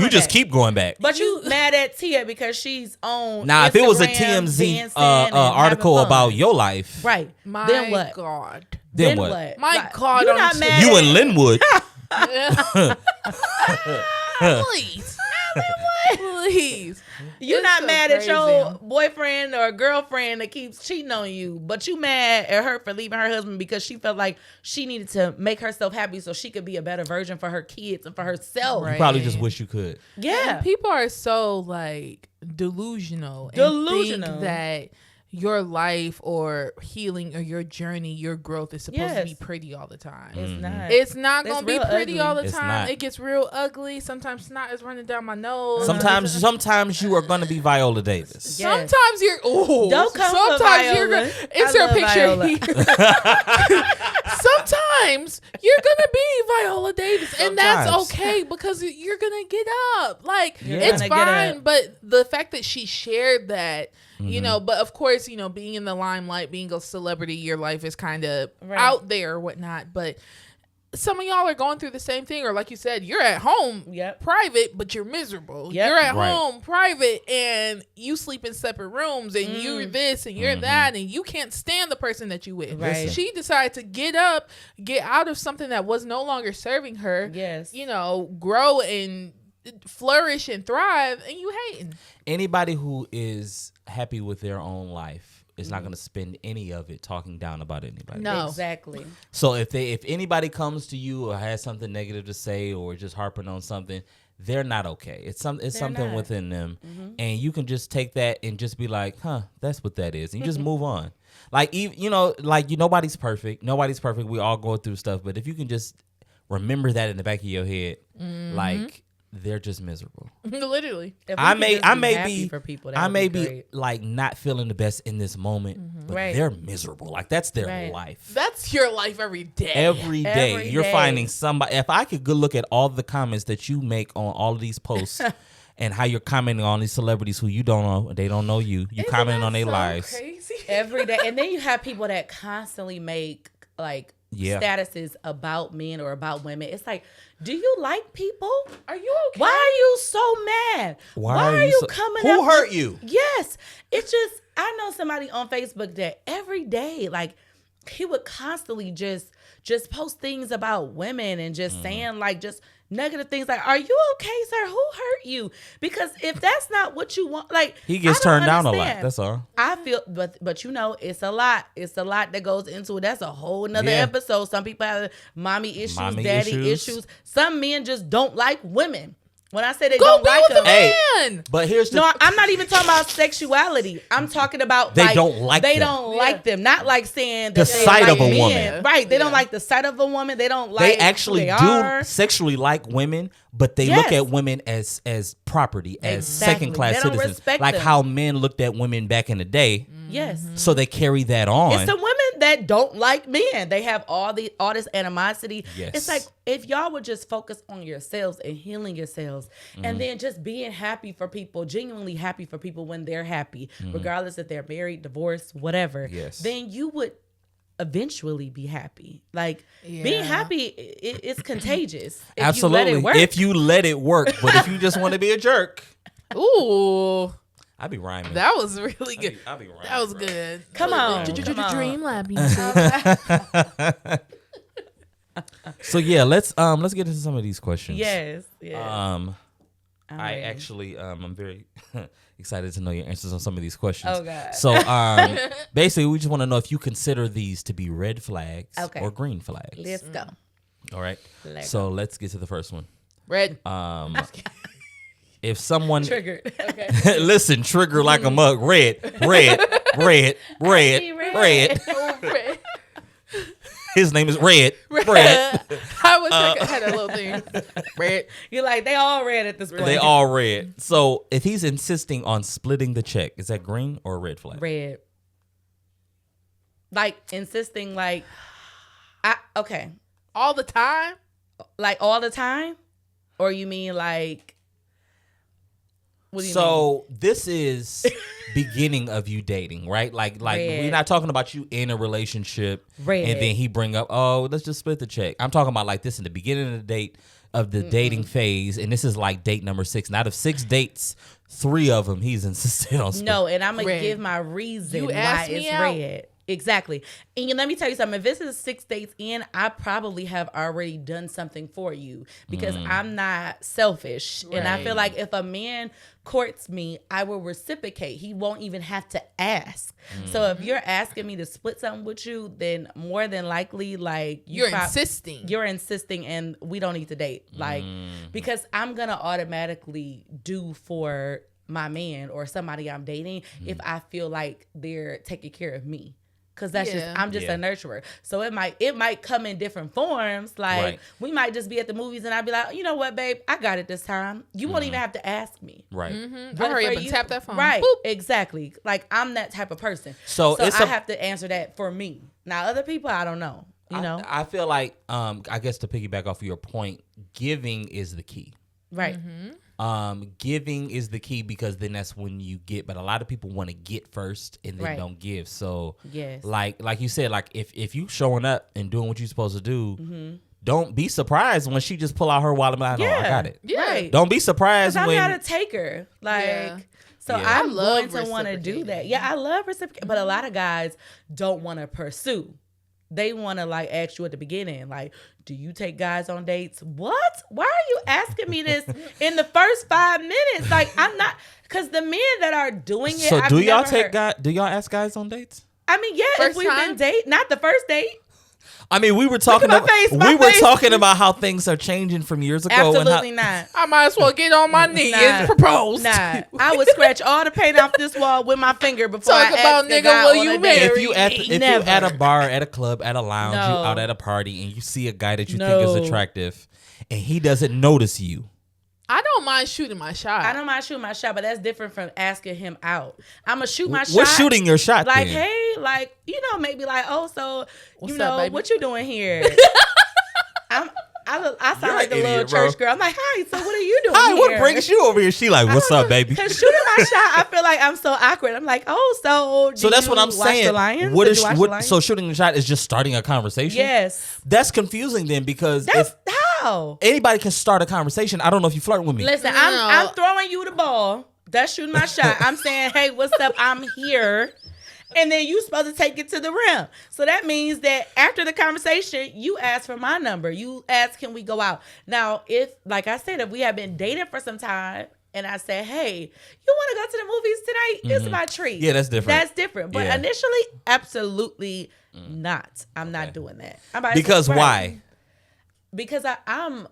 you just keep going back.
But you mad at Tia because she's on
Now,
Instagram,
if it was a TMZ article about your life,
right?
My
then what?
God.
Then what?
My
like,
God,
you're not mad.
You in Linwood?
Please. Please.
You're not mad at your boyfriend or girlfriend that keeps cheating on you, but you mad at her for leaving her husband because she felt like she needed to make herself happy so she could be a better version for her kids and for herself.
You probably just wish you could.
Yeah.
And people are so like delusional. And think that your life or healing or your journey, your growth is supposed to be pretty all the time.
It's not.
It's not going to be pretty all the
It's
time.
not.
It gets real ugly. Sometimes snot is running down my nose.
Sometimes you are going to be Viola Davis.
Yes.
Sometimes you're
Don't come
sometimes
for
you're
Viola.
gonna insert picture here. Sometimes you're gonna be Viola Davis, and that's
Sometimes.
okay because you're gonna get up. Like
You're
it's
gonna get
fine,
up.
but the fact that she shared that, you know, but of course, you know, being in the limelight, being a celebrity, your life is kind of out there or whatnot. But some of y'all are going through the same thing, or like you said, you're at home private, but you're miserable. You're at home private and you sleep in separate rooms and you're this and you're that and you can't stand the person that you with.
Right.
She decided to get up, get out of something that was no longer serving her.
Yes.
You know, grow and flourish and thrive, and you hating.
Anybody who is happy with their own life is not going to spend any of it talking down about anybody.
No.
Exactly.
So if anybody comes to you or has something negative to say or just harping on something, they're not okay. It's something
not.
within them, and you can just take that and just be like, "Huh, that's what that is," and you just move on. Like nobody's perfect. Nobody's perfect. We all go through stuff, but if you can just remember that in the back of your head, like they're just miserable.
Literally.
I may be
for people,
like not feeling the best in this moment, but they're miserable. Like that's their life.
That's your life every day.
Every day
Every
you're
day.
finding somebody. If I could go look at all the comments that you make on all of these posts and how you're commenting on these celebrities who you don't know, they don't know you. You commenting on their lives
Crazy.
every day. And then you have people that constantly make like statuses about men or about women. It's like, do you like people?
Are you okay?
Why are you so mad? Why are you coming up?
Who hurt you?
Yes. It's just, I know somebody on Facebook that every day, like, he would constantly just post things about women and just saying like just negative things like, are you okay, sir? Who hurt you? Because if that's not what you want, like,
He gets
I don't
turned down a lot.
understand.
That's all.
I feel, but you know, it's a lot. It's a lot that goes into it. That's a whole nother episode. Some people have mommy issues, daddy issues. Some men just don't like women. When I say they don't like them,
man.
But here's the
no, I'm not even talking about sexuality. I'm talking about
They
like,
don't like
they
them.
don't like them. Not like saying
The
that they
sight
like
of a
men.
woman.
Right? They don't like the sight of a woman. They don't like.
they actually
who they
do
are.
sexually like women, but they look at women as property, as
Exactly.
second class
They don't
citizens,
respect
like
them.
how men looked at women back in the day.
Yes.
So they carry that on.
It's the women that don't like men. They have all this animosity.
Yes.
It's like if y'all would just focus on yourselves and healing yourselves, and then just being happy for people, genuinely happy for people when they're happy, regardless if they're married, divorced, whatever.
Yes.
Then you would eventually be happy. Like being happy, it's contagious. If
Absolutely.
You let it work.
If you let it work, but if you just want to be a jerk,
Ooh,
I'd be rhyming.
that was really good.
I'd be rhyming.
That was
bro.
good.
Come on, come on.
Dream Lab.
So yeah, let's get into some of these questions.
Yes. Yes.
I actually I'm very excited to know your answers on some of these questions.
Oh, God.
So basically we just want to know if you consider these to be red flags or green flags.
Let's go.
All right.
Let's
So let's get to the first one.
Red.
If someone
Triggered.
Okay.
listen, trigger like a mug. Red.
see red.
Oh, red.
His name is Red. Red.
I wish I had a little thing. Red.
You're like, they all red at this point.
They all red. So if he's insisting on splitting the check, is that green or a red flag?
red. Like insisting, like, okay,
All the time.
like all the time, or you mean like What do you
mean? This is beginning of you dating, right? Like we're not talking about you in a relationship and then he bring up, oh, let's just split the check. I'm talking about like this in the beginning of the date of the dating phase, and this is like date number 6. And out of 6 dates, 3 of them he's insisted on split.
No, and I'm gonna give my reason why it's red. Exactly. And let me tell you something. If this is 6 dates in, I probably have already done something for you because I'm not selfish. Right. And I feel like if a man courts me, I will reciprocate. He won't even have to ask. So if you're asking me to split something with you, then more than likely, like
you're insisting.
You're insisting, and we don't need to date. Like, because I'm going to automatically do for my man or somebody I'm dating if I feel like they're taking care of me. Cause that's I'm just a nurturer. So it might come in different forms. Like we might just be at the movies and I'd be like, you know what, babe, I got it this time. You won't even have to ask me.
Right.
I'll hurry up and tap that phone.
Right.
Boop.
Exactly. Like I'm that type of person.
So
I have to answer that for me. Now other people, I don't know. You know?
I feel like I guess to piggyback off of your point, giving is the key.
Right.
Giving is the key because then that's when you get, but a lot of people want to get first and then don't give. So like you said, like if you showing up and doing what you're supposed to do, don't be surprised when she just pull out her wallet and like, I got it.
Yeah. Right.
Don't be surprised when
I'm not a taker. I'm going to want to do that. Yeah, I love reciprocating, but a lot of guys don't want to pursue. They want to like ask you at the beginning, like, do you take guys on dates? What? Why are you asking me this in the first 5 minutes? Like, I'm not, because the men that are doing it.
So do y'all ask guys on dates?
I mean, yeah,
first
if we've been date, not the first date.
I mean, we were talking talking about how things are changing from years ago.
Absolutely not.
I might as well get on my knee and propose.
Nah, I would scratch all the paint off this wall with my finger before
I ask a guy will you marry
If you at a bar, at a club, at a lounge, you out at a party, and you see a guy that you think is attractive, and he doesn't notice you.
I don't mind shooting my shot.
I don't mind shooting my shot, but that's different from asking him out. I'm going to shoot my shot.
What's shooting your shot
like,
then?
Hey, like, you know, maybe like, oh, so,
what's
you know,
up,
what you doing here? I sound like a little church girl. I'm like, hi, so what are you doing here?
What brings you over here? She like, what's up, baby?
Because shooting my shot, I feel like I'm so awkward. I'm like, oh, so
that's what I'm saying.
The Lions?
So shooting the shot is just starting a conversation?
Yes.
That's confusing then because
how?
Anybody can start a conversation. I don't know if you flirt with me.
Listen, I'm throwing you the ball. That's shooting my shot. I'm saying, hey, what's up? I'm here. And then you supposed to take it to the rim. So that means that after the conversation, you ask for my number. You ask, can we go out? Now, if, like I said, if we have been dating for some time and I say, hey, you want to go to the movies tonight? It's my treat.
Yeah, that's different.
That's different. But initially, absolutely not. I'm not doing that.
Because why?
Because I'm,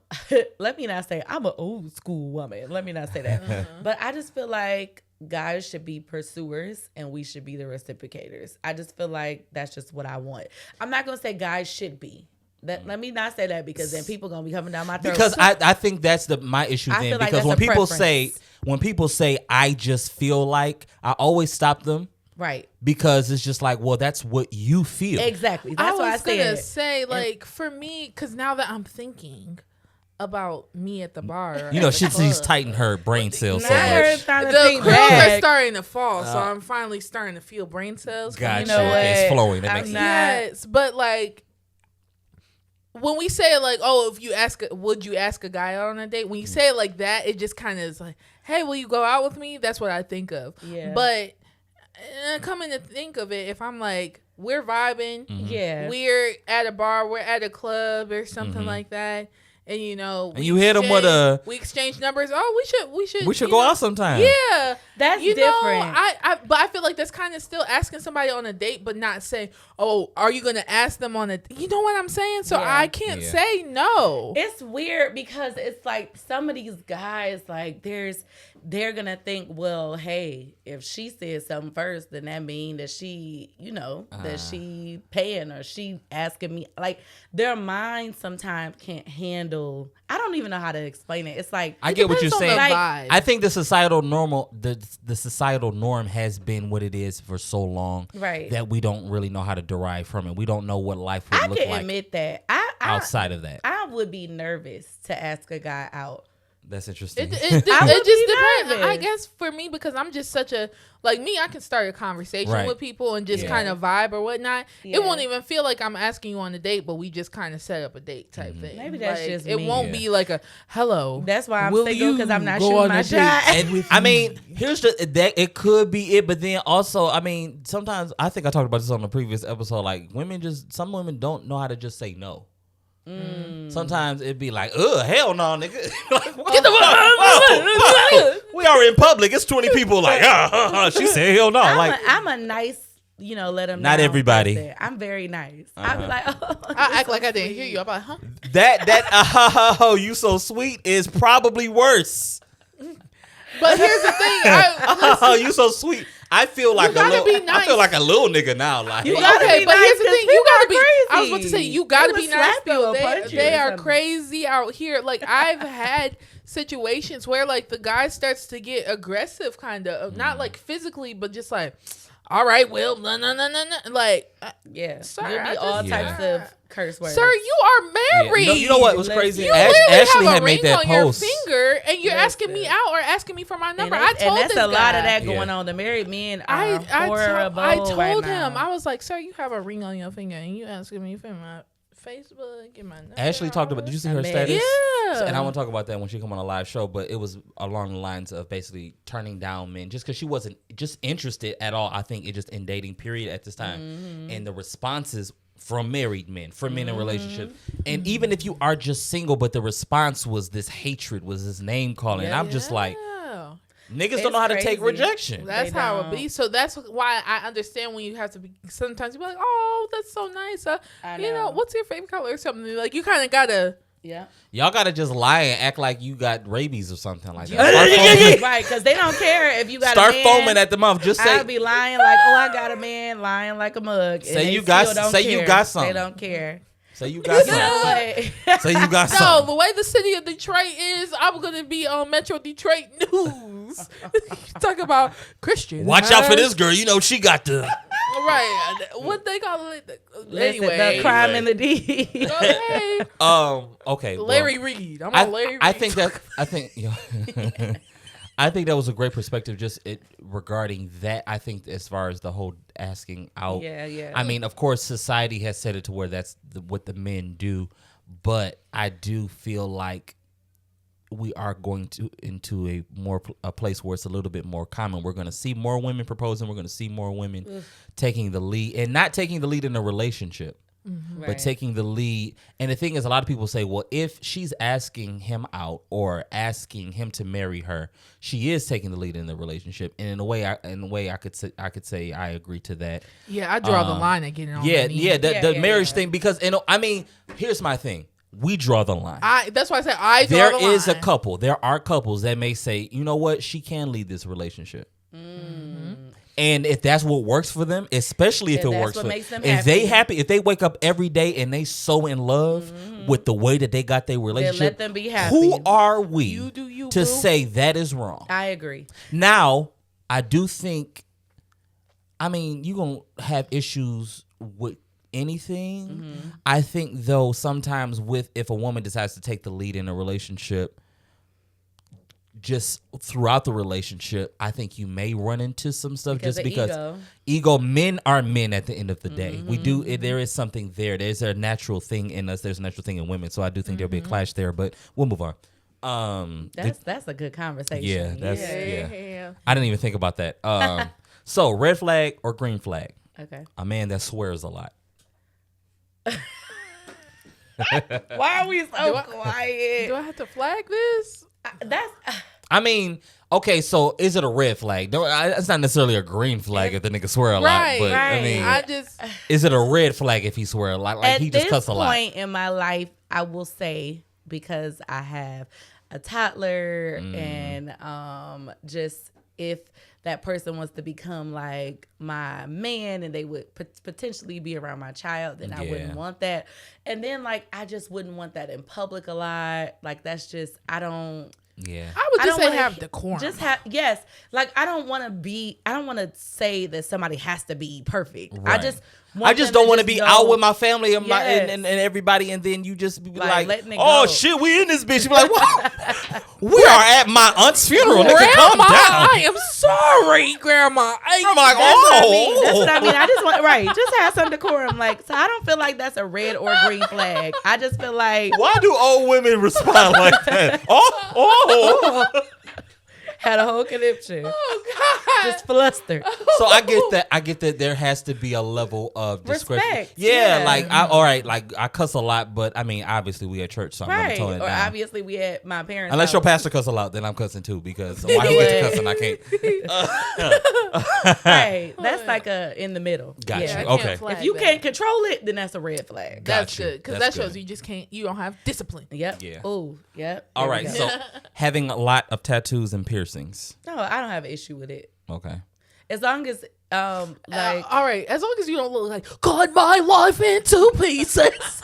let me not say, I'm an old school woman. Let me not say that. But I just feel like guys should be pursuers and we should be the reciprocators. I just feel like that's just what I want. I'm not going to say guys should be. Let me not say that because then people going to be coming down my throat.
Because I think that's my issue then. Because when people say, I just feel like, I always stop them.
Right.
Because it's just like, well, that's what you feel.
Exactly. That's why I said.
I was going to say, like, for me, because now that I'm thinking about me at the bar.
You know, she's tightened her brain cells so much.
The curls are starting to fall, so I'm finally starting to feel brain cells.
Gotcha.
You know what?
It's flowing. That makes sense.
Yes, but like, when we say it like, oh, if you ask, would you ask a guy out on a date? When you say it like that, it just kind of is like, hey, will you go out with me? That's what I think of.
Yeah.
But coming to think of it, if I'm like, we're vibing, we're at a bar, we're at a club or something like that. And you know,
and you hit them with
we exchange numbers. Oh, we should
go out sometime.
Yeah,
that's different.
But I feel like that's kind of still asking somebody on a date, but not saying, oh, are you gonna ask them on a? You know what I'm saying? So I can't say no.
It's weird because it's like some of these guys, like they're gonna think, well, hey, if she said something first, then that mean that she, you know, that she paying or she asking me. Like their mind sometimes can't handle. I don't even know how to explain it. It's like
I get what you're saying.
Like,
I think the societal societal norm has been what it is for so long,
right?
That we don't really know how to derive from it. We don't know what life would look like.
I can admit that.
Outside of that,
I would be nervous to ask a guy out.
That's interesting.
It just depends. I guess for me, because I'm just such a like me, I can start a conversation with people and just kind of vibe or whatnot. Yeah. It won't even feel like I'm asking you on a date, but we just kind of set up a date type thing.
Maybe that's
like,
just
it won't be like a hello.
That's why I'm single, because I'm not shooting my shot.
I mean, here's that it could be it, but then also, I mean, sometimes I think I talked about this on the previous episode. Like some women don't know how to just say no. Sometimes it'd be like, hell no, nigga. Like, get the fuck. We are in public. It's 20 people. Like, she said hell no.
I'm a nice, let them.
Not everybody.
Person. I'm very nice. I'll be like,
I act like I didn't hear you. I'm like, huh?
That you so sweet is probably worse.
But here's the thing.
You so sweet. I feel like
nice.
I feel like a little nigga now. Like,
you gotta be
but
nice,
here's the thing. You gotta be.
Crazy.
I was about to say you gotta be nice. Though they are
something.
crazy out here. Like I've had situations where like the guy starts to get aggressive, kind of not like physically, but just like, all right, well, no, like,
sir, you'll be all types of curse words.
Sir, you are married.
No, you know what was crazy?
You
Ashley
have
had
a
made
ring
that
on
post.
your finger, and you're asking me out or asking me for my number. I told
that's
this
a lot
guy.
of that going on. The married men are horrible.
I told him,
now.
I was like, sir, you have a ring on your finger, and you asking me for my Facebook and my number.
Ashley talked about. Did you see her status?
Yeah.
And I want to talk about that when she come on a live show. But it was along the lines of basically turning down men just because she wasn't just interested at all. I think it just in dating period at this time, and the responses from married men, from men in relationships, and even if you are just single, but the response was this hatred, was this name calling. And I'm just like, niggas don't know how to take rejection.
That's how it be. So that's why I understand when you have to be. Sometimes you be like, "Oh, that's so nice." You know, what's your favorite color or something? Like you kind of gotta.
Yeah.
Y'all gotta just lie and act like you got rabies or something like that.
Right, because they don't care if you got
start
a man.
foaming at the mouth. Just say
I'll be lying like, I got a man, lying like a mug.
Say you got something.
They don't care.
Say you got something. Say you got something.
No, the way the city of Detroit is, I'm gonna be on Metro Detroit News. Talk about Christian.
Watch out for this girl. You know she got the
right. What they call it? Anyway,
the crime in the D.
Okay.
Okay.
Larry Reed. I'm on Larry Reed.
I think I think that was a great perspective just regarding that. I think as far as the whole asking out.
Yeah.
I mean, of course, society has set it to where that's what the men do. But I do feel like we are going into a place where it's a little bit more common. We're going to see more women proposing. We're going to see more women taking the lead. And not taking the lead in a relationship. But taking the lead. And the thing is, a lot of people say, well, if she's asking him out or asking him to marry her, she is taking the lead in the relationship. And in a way, I could say I agree to that.
Yeah, I draw the line at getting on.
The marriage thing, because I mean, here's my thing. We draw the line.
That's why I said I draw the line.
There is a couple. There are couples that may say, you know what, she can lead this relationship. And if that's what works for them, especially if it works for them, if they happy, if they wake up every day and they so in love with the way that they got their relationship,
let them be happy.
Who are we
you,
to say that is wrong?
I agree.
Now, I do think, I mean, you're going to have issues with anything. I think, though, sometimes if a woman decides to take the lead in a relationship, just throughout the relationship, I think you may run into some stuff because ego. Men are men at the end of the day. We do. There is something there. There's a natural thing in us. There's a natural thing in women. So I do think there'll be a clash there. But we'll move on.
That's a good conversation.
Yeah. I didn't even think about that. So red flag or green flag?
Okay.
A man that swears a lot.
Why are we so quiet?
Do I have to flag this?
I mean, okay, so is it a red flag? It's not necessarily a green flag if the nigga swear a lot, but I mean, is it a red flag if he swear a lot? Like he just cuss a lot.
At this point in my life, I will say, because I have a toddler and just if that person wants to become like my man and they would potentially be around my child, then I wouldn't want that. And then like I just wouldn't want that in public a lot. Like that's just I would just say have decorum. Like I don't want to say that somebody has to be perfect. Right. I just
I just don't want to be out with my family and, and everybody, and then you just be like, oh shit, we in this bitch. You be like, what? We are at my aunt's funeral. Nigga, calm down.
I am sorry, Grandma.
I'm like, oh.
That's what I mean. I just want, just have some decorum. Like, so I don't feel like that's a red or green flag. I just feel like.
Why do old women respond like that? Oh.
Had a whole conniption.
Oh God!
Just flustered.
So I get that. I get that there has to be a level of discretion.
Respect.
Yeah, like all right, like I cuss a lot, but I mean, obviously we at church, so I'm gonna tone it down.
Obviously we at my parents'
Unless
house.
your pastor cuss a lot, then I'm cussing too, because why he gets to cussing, I can't.
Right, that's like a in the middle.
Gotcha. Okay.
If you can't control it, then that's a red flag.
That's good, because that shows you just can't. You don't have discipline.
Yep.
Yeah.
Oh, yep.
All right. So having a lot of tattoos and piercings.
No, I don't have an issue with it.
Okay.
As long as
all right, as long as you don't look like cut my life into pieces.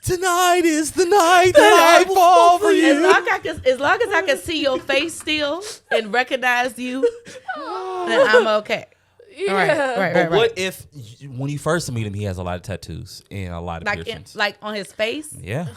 Tonight is the night that I fall for you.
As long as I can see your face still and recognize you, then I'm okay.
Yeah.
Right.
What if when you first meet him, he has a lot of tattoos and a lot of piercings?
Like on his face?
Yeah.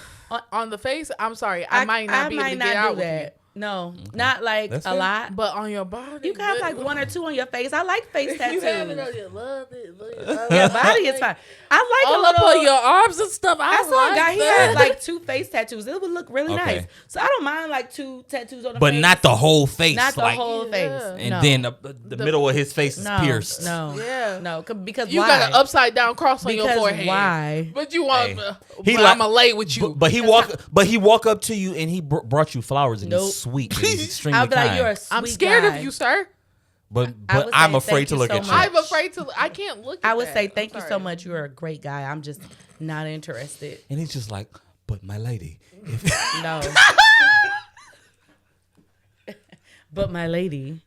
On the face, I'm sorry, I might not be able to get out with you.
No, not like
That's
a
fair.
lot.
But on your body,
You can have like 1 or 2 on your face. I like face tattoos.
You have it on your love it.
Your body is fine. I like
all
a little.
up on your arms and stuff.
I saw a guy. He
that.
had like 2 face tattoos. It would look really
Okay.
nice. So I don't mind like 2 tattoos on the
But
face.
not the whole face.
Not the
like,
whole face.
And
No.
then the middle of his face is
no,
pierced.
No.
Yeah.
No. Because
You
why?
got an upside down cross on your
Because
forehead.
why?
But you want?
Hey.
He
like-
I'ma lay with you.
But he walk up to you and he brought you flowers and he's sweet. And he's extremely
I'll be like,
kind.
you're a sweet
I'm scared
guy.
of you, sir.
But
I would
I'm
say
afraid
thank
to
you
look
so
at you.
much.
I'm afraid to. I can't look. At
I would
that.
say
I'm
thank you so
sorry.
much. You're a great guy. I'm just not interested.
And he's just like, but my lady.
No. But my lady.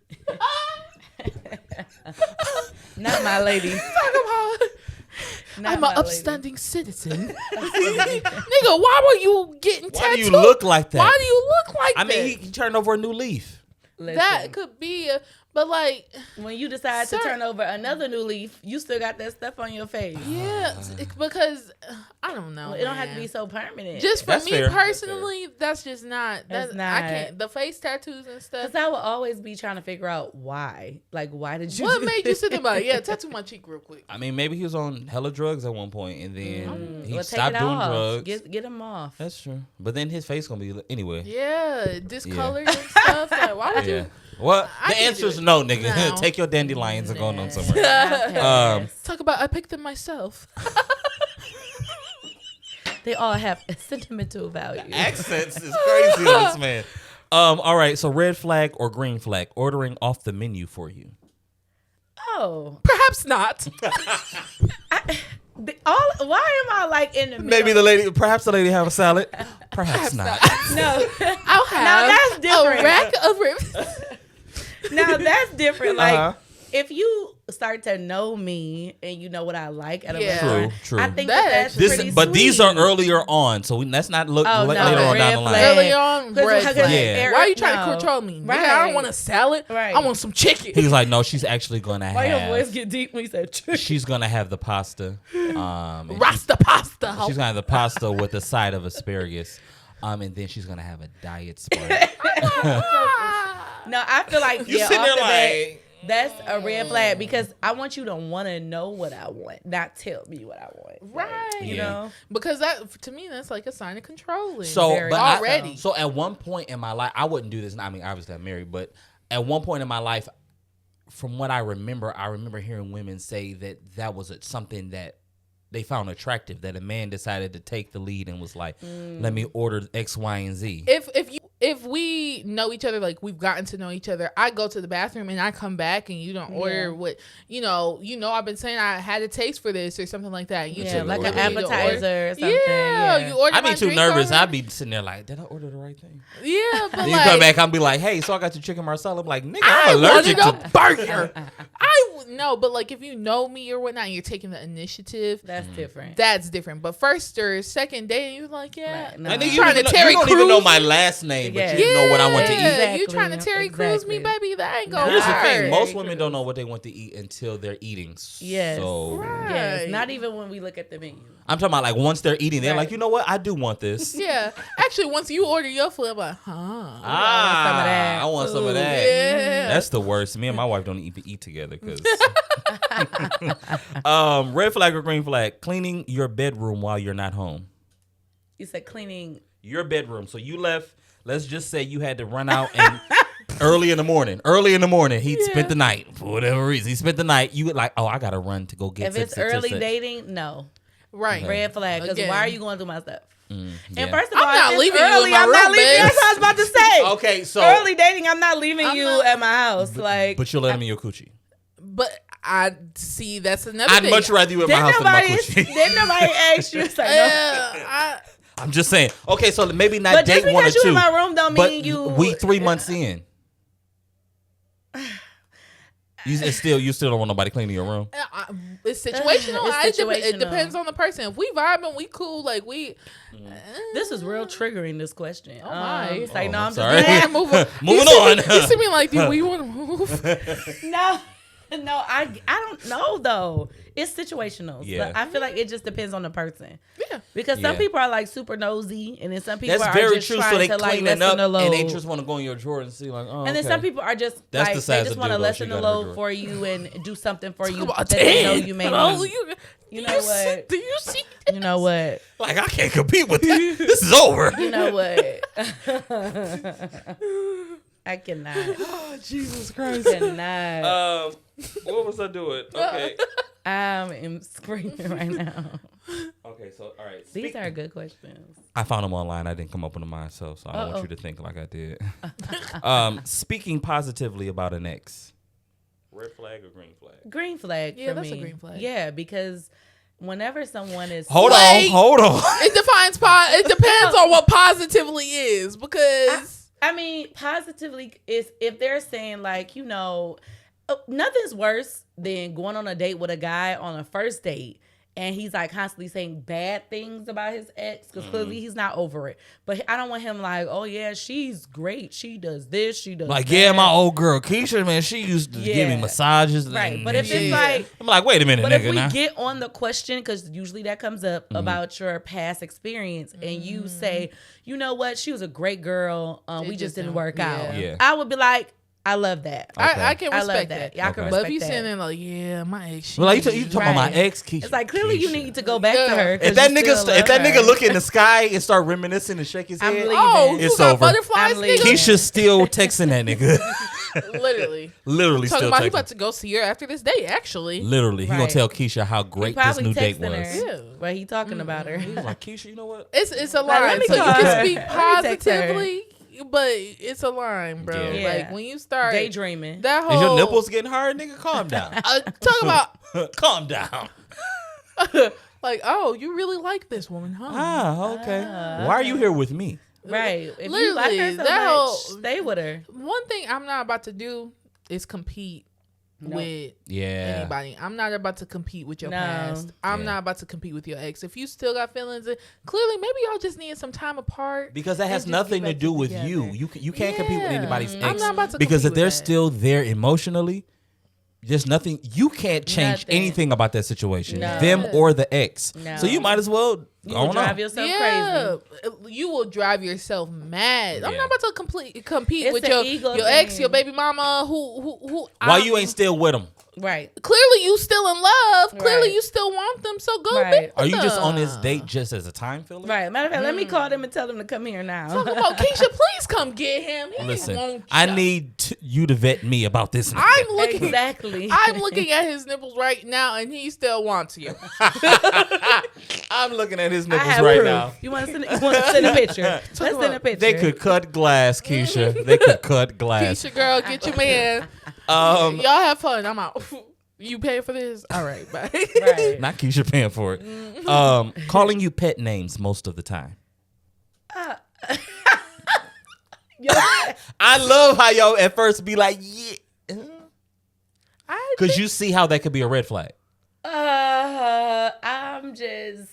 Not my lady.
Talk about.
Not
I'm
my
an
lady.
upstanding citizen. Nigga, why were you getting
Why do
tattooed?
you look like that?
Why do you look like
I
that?
mean, he turned over a new leaf.
Listen,
That could be, but like,
when you decide to
Sir.
turn over another new leaf, you still got that stuff on your face.
yeah, because I don't know.
It don't have to
man.
be so permanent.
Just for
That's
me
fair.
personally, that's just not.
That's
I
not.
can't. The face tattoos and stuff.
Because I will always be trying to figure out why. Like, why did you
What
do
made you
this?
sit about? Yeah, tattoo my cheek real quick.
I mean, maybe he was on hella drugs at one point, and then he
Well,
stopped
take it
doing
off.
drugs.
Get him off.
That's true. But then his face gonna be anyway.
Yeah, discolored and stuff. Like, why would
Yeah.
you
Well,
I
the
can
answer
do
is
it.
no, nigga.
No.
Take your dandelions and go on somewhere.
Yeah.
talk about? I picked them myself.
They all have a sentimental value.
Accents is crazy on this man. All right. So red flag or green flag? Ordering off the menu for you.
Oh,
Perhaps not.
why am I like in the middle?
Maybe perhaps the lady have a salad. Perhaps not.
No,
I'll have
that's different.
a rack of ribs.
now that's different. Like
Uh-huh.
if you start to know me and you know what I like at a
Yeah.
restaurant,
True.
I think
That
that's
actually-
pretty
But these are
sweet.
earlier on, so let's not look
Oh,
later
no,
on
red
down the line.
flag.
Early on, red
Because
flag.
Yeah.
Why are you trying
no.
to control me? Nigga, I
Right.
don't want a salad.
Right.
I want some chicken.
He was like, no, she's actually gonna
Why your voice
have.
get deep when you said
She's gonna have the pasta. And
Rasta pasta.
she's gonna have the pasta with a side of asparagus. And then she's gonna have a diet Sprite.
No, I feel like
You
yeah,
sitting
off
there
the bat,
like,
that's a red flag because I want you to want to know what I want, not tell me what I want.
Right.
You
Yeah.
know?
Because that, to me, that's like a sign of controlling.
so,
Very
but
already.
so at one point in my life, I wouldn't do this. I mean, obviously I'm married, but at one point in my life, from what I remember hearing women say that was something that they found attractive, that a man decided to take the lead and was like, let me order X, Y, and Z.
if we know each other, like we've gotten to know each other, I go to the bathroom and I come back and you don't order what you know. I've been saying I had a taste for this or something like that. You
Yeah,
took
like
the
an
order, you order-
appetizer or something.
Yeah,
Yeah.
you order.
I'd be
my
too
drink
nervous.
already.
I'd be sitting there like, did I order the right thing?
Yeah, but
Then you
like
come back, I'll be like, hey, so I got your chicken marsala. I'm like, nigga,
I
I'm allergic
wanted
to.
a burger. I but like if you know me or whatnot, and you're taking the initiative.
That's different.
That's different. But first or second date, you're like, yeah,
Right, no.
And then
trying to Terry
you don't
Crews
even know my last name, but you know what I want to eat.
Exactly.
You trying to Terry Crews me, baby? That ain't gonna
Here's the
work.
thing: most women don't know what they want to eat until they're eating.
Yes.
So
Right.
Yes. Not even when we look at the menu.
I'm talking about like once they're eating, they're
Right.
like, you know what? I do want this.
Yeah, actually, once you order your food, I'm like, huh?
I want some of that.
Yeah.
That's the worst. Me and my wife don't even eat together because. Red flag or green flag? Cleaning your bedroom while you're not home.
You said cleaning.
Your bedroom. So you left. Let's just say you had to run out and early in the morning. He spent the night for whatever reason. He spent the night. You would like, oh, I gotta run to go get.
If it's early dating, no.
Right.
Red flag. Because
Again.
why are you going through my stuff? And
yeah.
first of all,
I'm not
if it's
leaving you in
early,
my
I'm not
room,
leaving.
babes.
That's what I was about to say.
Okay, so
Early dating, I'm not leaving
I'm
you
not-
at my house.
but you'll let him in your coochie.
But I see that's another
I'd
thing.
much rather you in my
Didn't
house than my
nobody,
coochie.
didn't nobody ask you? It's like, no.
I'm just saying. Okay, so maybe not
But just
date one or
because you
two.
in my room don't
but
mean you.
we 3 months in. You still don't want nobody cleaning your room.
It's situational.
It's
It
situational.
depends on the person. If we vibing, we cool. Like we.
This is real triggering. This question.
Oh my.
It's like, no,
I'm
I'm
sorry.
just
Yeah, move on.
Moving
You see
on.
me- You see me like, do we want to move?
No, I don't know though. It's situational.
Yeah.
But I feel like it just depends on the person.
Yeah.
Because some
Yeah.
people are like super nosy, and then some people
That's
are
very
just
true.
trying
So they
to like
cleaning
lessen
up
the load.
and they just want to go in your drawer and see like, oh.
And then
okay.
some people are just
That's
like
the
they
size
just
of
want to
dildo
lessen
she
the
got in her
load
drawer.
for you and do something for you
About
that they know
10.
you may
Oh,
need.
you
know what?
Do you see?
You know what?
Like I can't compete with that. This is over.
You know what? I cannot.
Oh, Jesus Christ.
Cannot.
What was I doing? Okay.
I am screaming right now.
Okay. So all right.
These are good questions.
I found them online. I didn't come up with them myself, so I don't want you to think like I did. Speaking positively about an ex. Red flag or green flag?
Green flag.
Yeah,
for
that's a
me.
green flag.
Yeah, because whenever someone is
Hold
Wait.
on.
It defines it depends on what positively is because
I mean, positively is if they're saying like, you know, nothing's worse than going on a date with a guy on a first date and he's like constantly saying bad things about his ex because clearly he's not over it. But I don't want him like, oh yeah, she's great. She does this. She does
Like,
that.
yeah, my old girl Keisha, man, she used to give me
Yeah.
massages.
Right.
and-
But if it's
Yeah.
like,
I'm like, wait a minute,
but
nigga.
if we
now.
get on the question, because usually that comes up about your past experience, and you say, you know what, she was a great girl. We just didn't work out.
Yeah.
I would be like, I love that.
Okay.
I can
I
respect
love
that.
that. Yeah, I can
Okay.
But if
respect
you
that.
sitting there like, yeah, my ex. she-
Well, like, you talking about my
Right.
ex, Keisha.
It's like clearly you
Keisha.
need to go back to
Yeah.
her. 'cause
If that
you
nigga,
still
if that
love
nigga
her.
look in the sky and start reminiscing and shake his
I'm
head,
leaving.
Oh, you
It's
got
over.
butterflies,
I'm leaving.
nigga?
Keisha's still texting that nigga.
Literally.
Literally
Talking
still
about he
texting.
about to go see her after this date, actually.
Literally, he gonna
Right.
tell Keisha how
He
great this
probably
new date
texting
was.
her,
Yeah.
but he talking about her.
He was like, Keisha, you know what?
It's a
Like, let
line.
me
So you
call
can
her.
speak
Let me text her.
positively, but it's a line, bro.
Yeah.
Like when you start
Daydreaming.
that whole
Is your nipples getting hard, nigga? Calm down.
talk about
Calm down.
like, oh, you really like this woman, huh?
Ah, okay. Why are you here with me?
Right. If you like her
Literally,
so
that
much,
whole-
stay with her.
One thing I'm not about to do is compete with
Yeah.
anybody. I'm not about to compete with your
No.
past. I'm
Yeah.
not about to compete with your ex. If you still got feelings, clearly maybe y'all just need some time apart.
Because that has
just
nothing
get
to
back
do with
together.
you. You can't compete with
Yeah.
anybody's
I'm
ex.
not about to
Because
compete
if they're
with that.
still there emotionally, there's nothing you can't change
Nothing.
anything about that situation,
No.
them or the ex.
No.
So you might as well
You
go
will
on.
drive yourself crazy.
You will drive yourself mad. I'm
Yeah.
not about to compete
It's
with
an
your
ego
ex,
thing.
your baby mama, who.
Why you ain't still with them?
Right.
Clearly, you still in love. Clearly,
Right.
you still want them. So go
Right.
be with
Are you just on this
them.
date just as a time filler?
Right. Matter of fact, let me call them and tell them to come here now.
Talk about Keisha, please come get him. He
Listen,
won't
I
you.
need you to vet me about this. nigga.
I'm looking.
Exactly.
I'm looking at his nipples right now, and he still wants you.
I'm looking at his
I
nipples
have
right
proof.
now.
You want to send a picture? Let's send a picture.
They could cut glass, Keisha. They could cut glass.
Keisha, girl, get your man.
Um,
Y'all have fun. I'm out. You pay for this? All right, bye.
Right.
not Keisha paying for it. Calling you pet names most of the time.
Yo,
I love how y'all at first be like, yeah.
I
Because you see how that could be a red flag.
I'm just.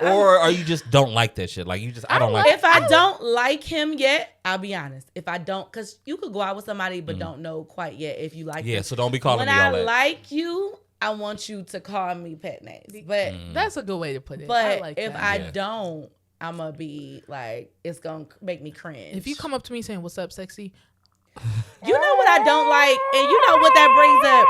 Or are you just don't like that shit? Like you just I don't like.
If I don't like him yet, I'll be honest. If I don't, because you could go out with somebody but don't know quite yet if you like.
Yeah,
them.
so don't be calling me
all
that.
When I like you, I want you to call me pet names. But
that's a good way to put it.
But
I like
if
that.
I don't, I'm gonna be like, it's gonna make me cringe.
If you come up to me saying, "What's up, sexy?"
You know what I don't like, and you know what that brings up.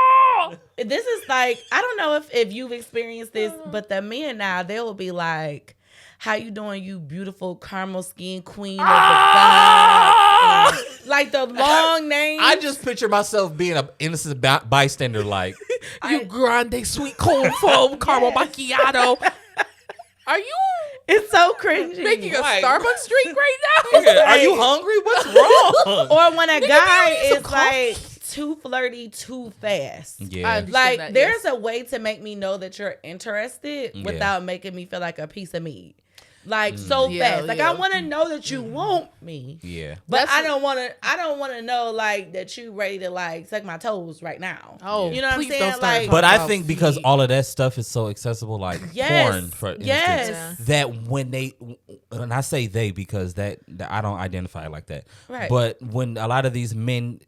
This is like, I don't know if you've experienced this, but the men now, they will be like, how you doing, you beautiful caramel skin queen of the gods? Like the long name.
I just picture myself being an innocent bystander, like
you grande sweet cold foam caramel macchiato. Are you?
It's so cringy.
Making a Starbucks drink right now?
Okay, are you hungry? What's wrong?
Or when a guy is like too flirty too fast.
Yeah.
Like there's a way to make me know that you're interested without making me feel like a piece of meat. Like so fast. Like I want to know that you want me.
Yeah.
But I don't want to know like that you ready to like suck my toes right now.
Oh,
you know what I'm saying? Like,
but I think because all of that stuff is so accessible, like porn, for instance, that when I say they because that I don't identify like that.
Right.
But when a lot of these men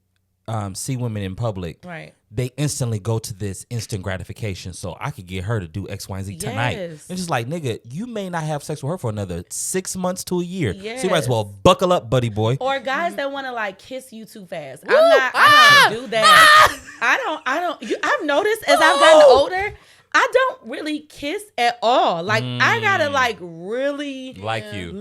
see women in public,
right,
they instantly go to this instant gratification. So I could get her to do X, Y, and Z tonight. It's just like, nigga, you may not have sex with her for another 6 months to a year. So you might as well buckle up, buddy boy.
Or guys that want to like kiss you too fast. I don't do that. I don't. I've noticed as I've gotten older, I don't really kiss at all. Like I gotta like really
like you.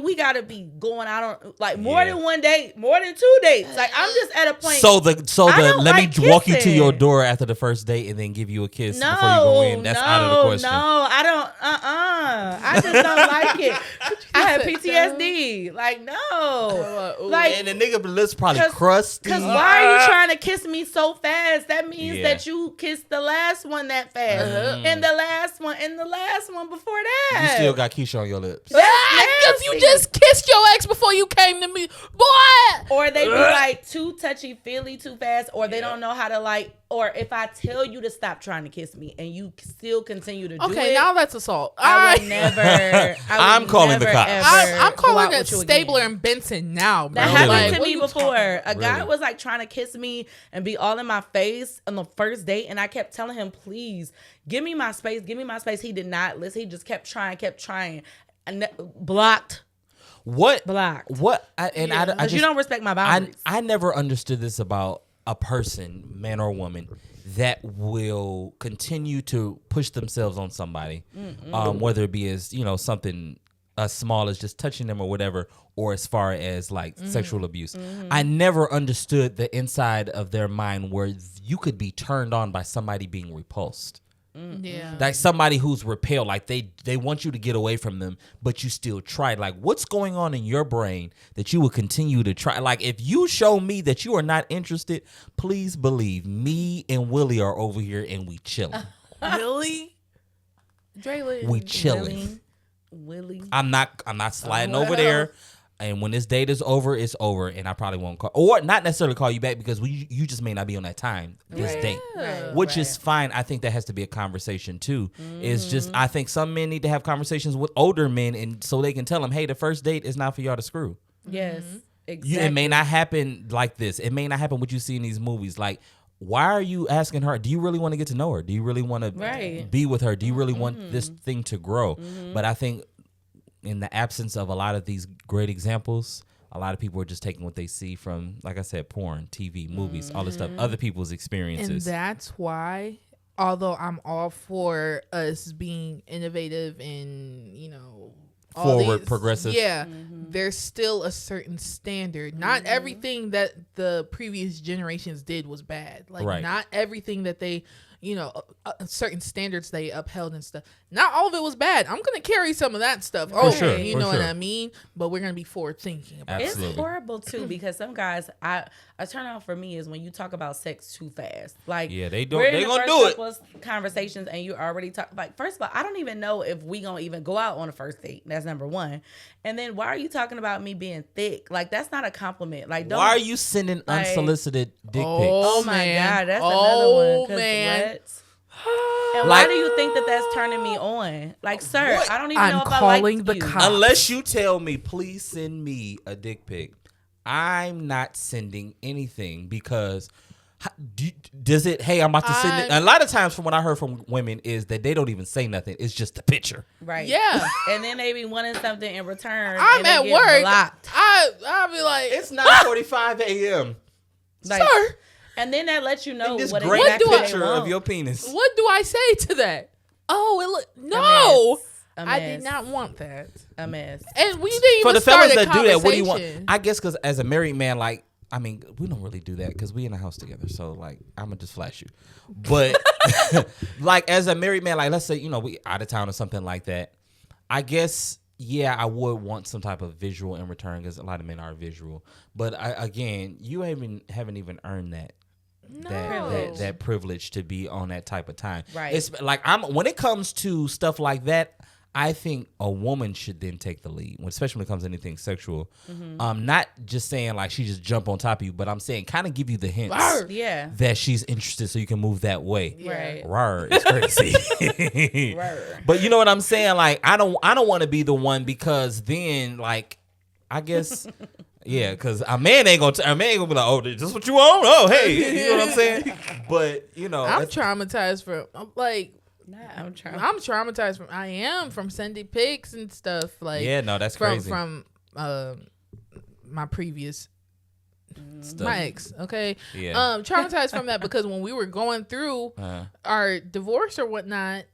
We gotta be going out on like more than one date, more than 2 dates. Like I'm just at a point.
So let me walk you to your door after the first date and then give you a kiss before you go in. That's out of the question.
No, I don't. I just don't like it. I have PTSD. Like no. Like
and the nigga lips probably crusty.
Because why are you trying to kiss me so fast? That means that you kissed the last one that fast. And the last one before that.
You still got Keisha on your lips.
Because you just kissed your ex before you came to me, boy.
Or they be like too touchy feely too fast, or they don't know how to like. Or if I tell you to stop trying to kiss me and you still continue to do it.
Okay, now that's assault.
I'm calling the cops.
I'm calling it Stabler and Benson now, bro.
That happened to me before. A guy was like trying to kiss me and be all in my face on the first date, and I kept telling him, please, give me my space. He did not listen. He just kept trying. And blocked.
What?
Blocked.
What? Because
you don't respect my boundaries.
I never understood this about a person, man or woman, that will continue to push themselves on somebody, whether it be as something as small as just touching them or whatever, or as far as like sexual abuse. I never understood the inside of their mind where you could be turned on by somebody being repulsed.
Yeah,
like somebody who's repelled, like they want you to get away from them, but you still try. Like, what's going on in your brain that you will continue to try? Like, if you show me that you are not interested, please believe me and Willie are over here and we chilling.
Really?
Draylin, we chilling.
Willie,
I'm not sliding over there. And when this date is over, it's over, and I probably won't call, or not necessarily call you back because you just may not be on that time this date, which is fine. I think that has to be a conversation too. It's just I think some men need to have conversations with older men, and so they can tell them, hey, the first date is not for y'all to screw.
Yes, exactly.
It may not happen like this. It may not happen what you see in these movies. Like, why are you asking her? Do you really want to get to know her? Do you really want to be with her? Do you really want this thing to grow? But I think, in the absence of a lot of these great examples, a lot of people are just taking what they see from, like I said, porn, TV, movies, all this stuff, other people's experiences.
And that's why, although I'm all for us being innovative and,
forward, progressive.
Yeah, there's still a certain standard. Not everything that the previous generations did was bad. Like, not everything that they... certain standards they upheld and stuff. Not all of it was bad. I'm going to carry some of that stuff.
Sure,
you know what I mean? But we're going to be forward thinking about it.
It's horrible too because some guys, a turn on for me is when you talk about sex too fast. Like,
they going to do it.
Conversations and you already talk. Like, first of all, I don't even know if we going to even go out on a first date. That's number one. And then why are you talking about me being thick? Like, that's not a compliment. Like, don't.
Why are you sending unsolicited dick pics?
Oh my God, that's another one. 'Cause what? And why do you think that that's turning me on? Like, sir, I don't even know if I like you.
Unless you tell me, please send me a dick pic, I'm not sending anything because does it, hey, I'm about to send it. A lot of times from what I heard from women is that they don't even say nothing. It's just a picture.
Right.
Yeah.
And then they be wanting something in return.
I'm at work.
Blocked.
I'll be like,
it's 9:45 a.m.
Like,
sir.
And then that lets you know
this
what
great
exactly
picture of your penis.
What do I say to that? Oh, no.
A
I
mess.
did not want that.
A mess.
And we didn't even
For the
start
fellas
a
that do that, what do you want?
conversation.
I guess because as a married man, like, I mean, we don't really do that because we in the house together. So, like, I'm going to just flash you. But, like, as a married man, like, let's say, you know, we out of town or something like that. I guess, yeah, I would want some type of visual in return because a lot of men are visual. But, again, you haven't even earned that.
No.
That privilege to be on that type of time.
Right.
It's like when it comes to stuff like that, I think a woman should then take the lead, especially when it comes to anything sexual. Not just saying like she just jump on top of you, but I'm saying kind of give you the hints that she's interested so you can move that way.
Right.
Rawr, it's crazy. But you know what I'm saying? Like I don't want to be the one because then like I guess yeah, because a man ain't gonna be like, oh, this is what you want? Oh, hey, you know what I'm saying? But you know,
I'm traumatized from like.
I'm
traumatized from. I am from sending pics and stuff like.
Yeah, no, that's crazy.
From my previous.
Stuff.
My ex, okay,
yeah.
Traumatized from that because when we were going through our divorce or whatnot,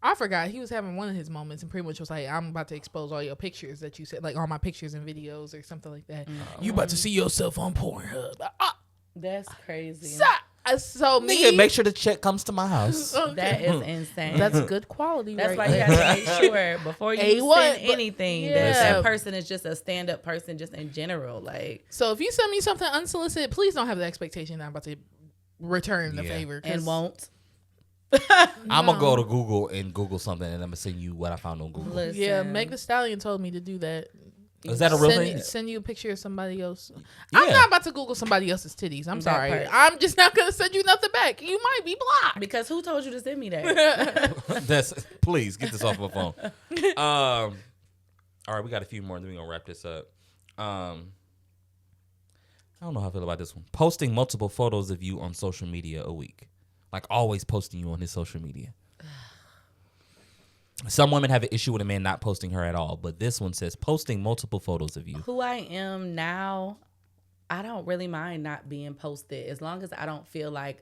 I forgot he was having one of his moments and pretty much was like, "I'm about to expose all your pictures that you said, like all my pictures and videos or something like that. You about to see yourself on Pornhub."
That's crazy.
So
nigga, make sure the check comes to my house.
Okay.
That is insane.
That's good quality.
That's
right
why you
there.
have to make sure before you send anything that person is just a stand-up person, just in general. Like,
so if you send me something unsolicited, please don't have the expectation that I'm about to return the favor
and won't.
I'm gonna go to Google and Google something, and I'm gonna send you what I found on Google.
Listen.
Yeah, Meg Thee Stallion told me to do that.
Is that a real thing?
Send you a picture of somebody else.
Yeah.
I'm not about to Google somebody else's titties. I'm sorry.
part.
I'm just not gonna send you nothing back. You might be blocked.
Because who told you to send me that?
Please get this off my phone. All right, we got a few more, and then we're gonna wrap this up. I don't know how I feel about this one. Posting multiple photos of you on social media a week, like always posting you on his social media. Some women have an issue with a man not posting her at all, but this one says posting multiple photos of you.
Who I am now, I don't really mind not being posted as long as I don't feel like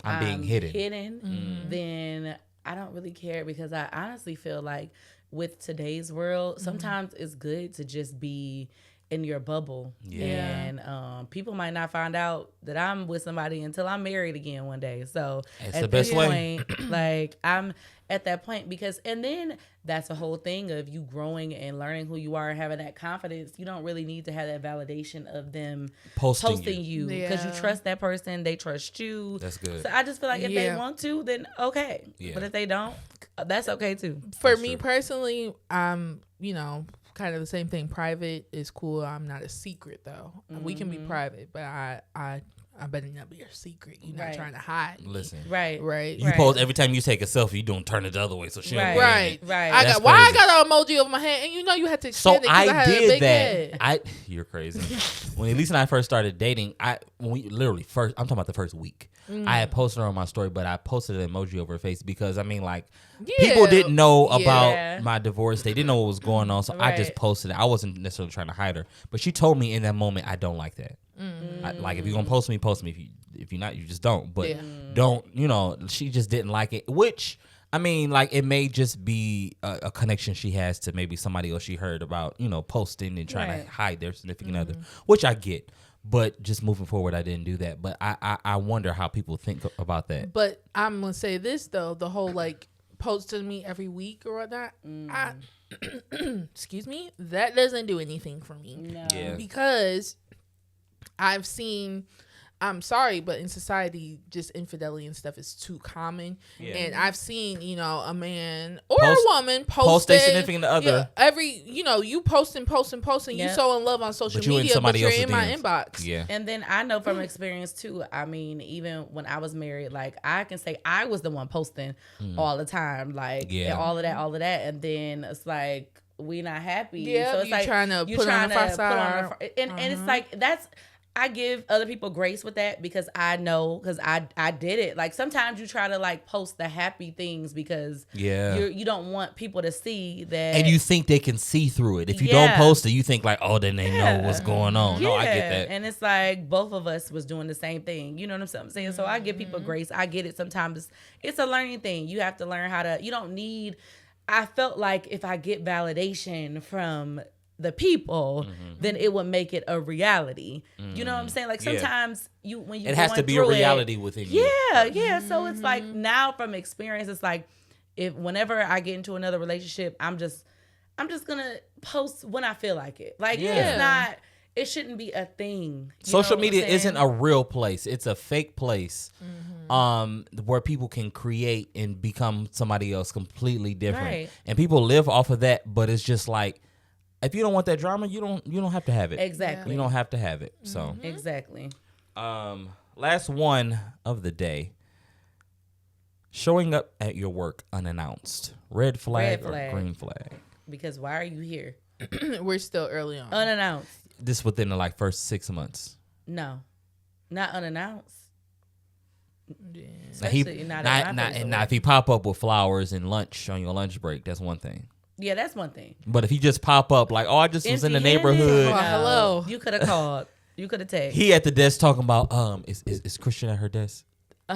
I'm being hidden.
Then I don't really care because I honestly feel like with today's world, sometimes it's good to just be in your bubble. And people might not find out that I'm with somebody until I'm married again one day. So
it's
at
the best
this
way.
point, like I'm at that point because, and then that's a whole thing of you growing and learning who you are and having that confidence. You don't really need to have that validation of them posting you because you trust that person. They trust you.
That's good.
So I just feel like if they want to, then okay. But if they don't, that's okay too.
For me personally, you know, kind of the same thing. Private is cool. I'm not a secret though. We can be private, but I better not be a secret. You're not trying to hide.
Listen,
right.
You post every time you take a selfie, you don't turn it the other way, so she don't
right. I got an emoji over my head, and you know you had to extend it. I did had a big head.
You're crazy. When Elise and I first started dating, I'm talking about the first week. I had posted her on my story, but I posted an emoji over her face because I mean, like, people didn't know about my divorce. They didn't know what was going on, so I just posted it. I wasn't necessarily trying to hide her, but she told me in that moment, I don't like that. Like, if you're gonna post me, post me. If you're not, you just don't. But don't, you know, she just didn't like it, which, I mean, like, it may just be a connection she has to maybe somebody else she heard about, you know, posting and trying to hide their significant other, which I get. But just moving forward, I didn't do that. But I wonder how people think about that.
But I'm going to say this, though. The whole, like, posting me every week or whatnot, excuse me, that doesn't do anything for me.
No.
Yeah.
Because I've seen I'm sorry, but in society, just infidelity and stuff is too common. Yeah. And I've seen, a man or a woman post
a significant other.
Every, you posting, you so in love on social media, but you're in my inbox.
Yeah.
And then I know from experience too, I mean, even when I was married, like I can say I was the one posting all the time, like all of that. And then it's like, we not happy.
Yeah,
so it's like
trying to put on a facade.
And it's like, I give other people grace with that because I know, because I did it. Like sometimes you try to like post the happy things because you don't want people to see that.
And you think they can see through it. If you don't post it, you think like, oh, then they know what's going on. No, I get that.
And it's like both of us was doing the same thing. You know what I'm saying? So I give people grace. I get it. Sometimes it's a learning thing. You have to learn how to, you don't need, I felt like if I get validation from the people, then it would make it a reality. You know what I'm saying? Like sometimes when you
it has to be a reality within you.
Yeah. So it's like now from experience, it's like whenever I get into another relationship, I'm just gonna post when I feel like it. Like it's not. It shouldn't be a thing.
Social media isn't a real place. It's a fake place where people can create and become somebody else completely different. Right. And people live off of that, but it's just like, if you don't want that drama, you don't have to have it.
Exactly.
You don't have to have it. So
exactly.
Last one of the day. Showing up at your work unannounced. Red flag or green flag?
Because why are you here?
We're still early on.
Unannounced.
This within the first 6 months.
No. Not unannounced.
Yeah. Now if he pop up with flowers and lunch on your lunch break, that's one thing.
Yeah, that's one thing.
But if you just pop up like, oh, I just was in the neighborhood.
Hello.
You could have called. You could have texted.
He at the desk talking about, is Christian at her desk?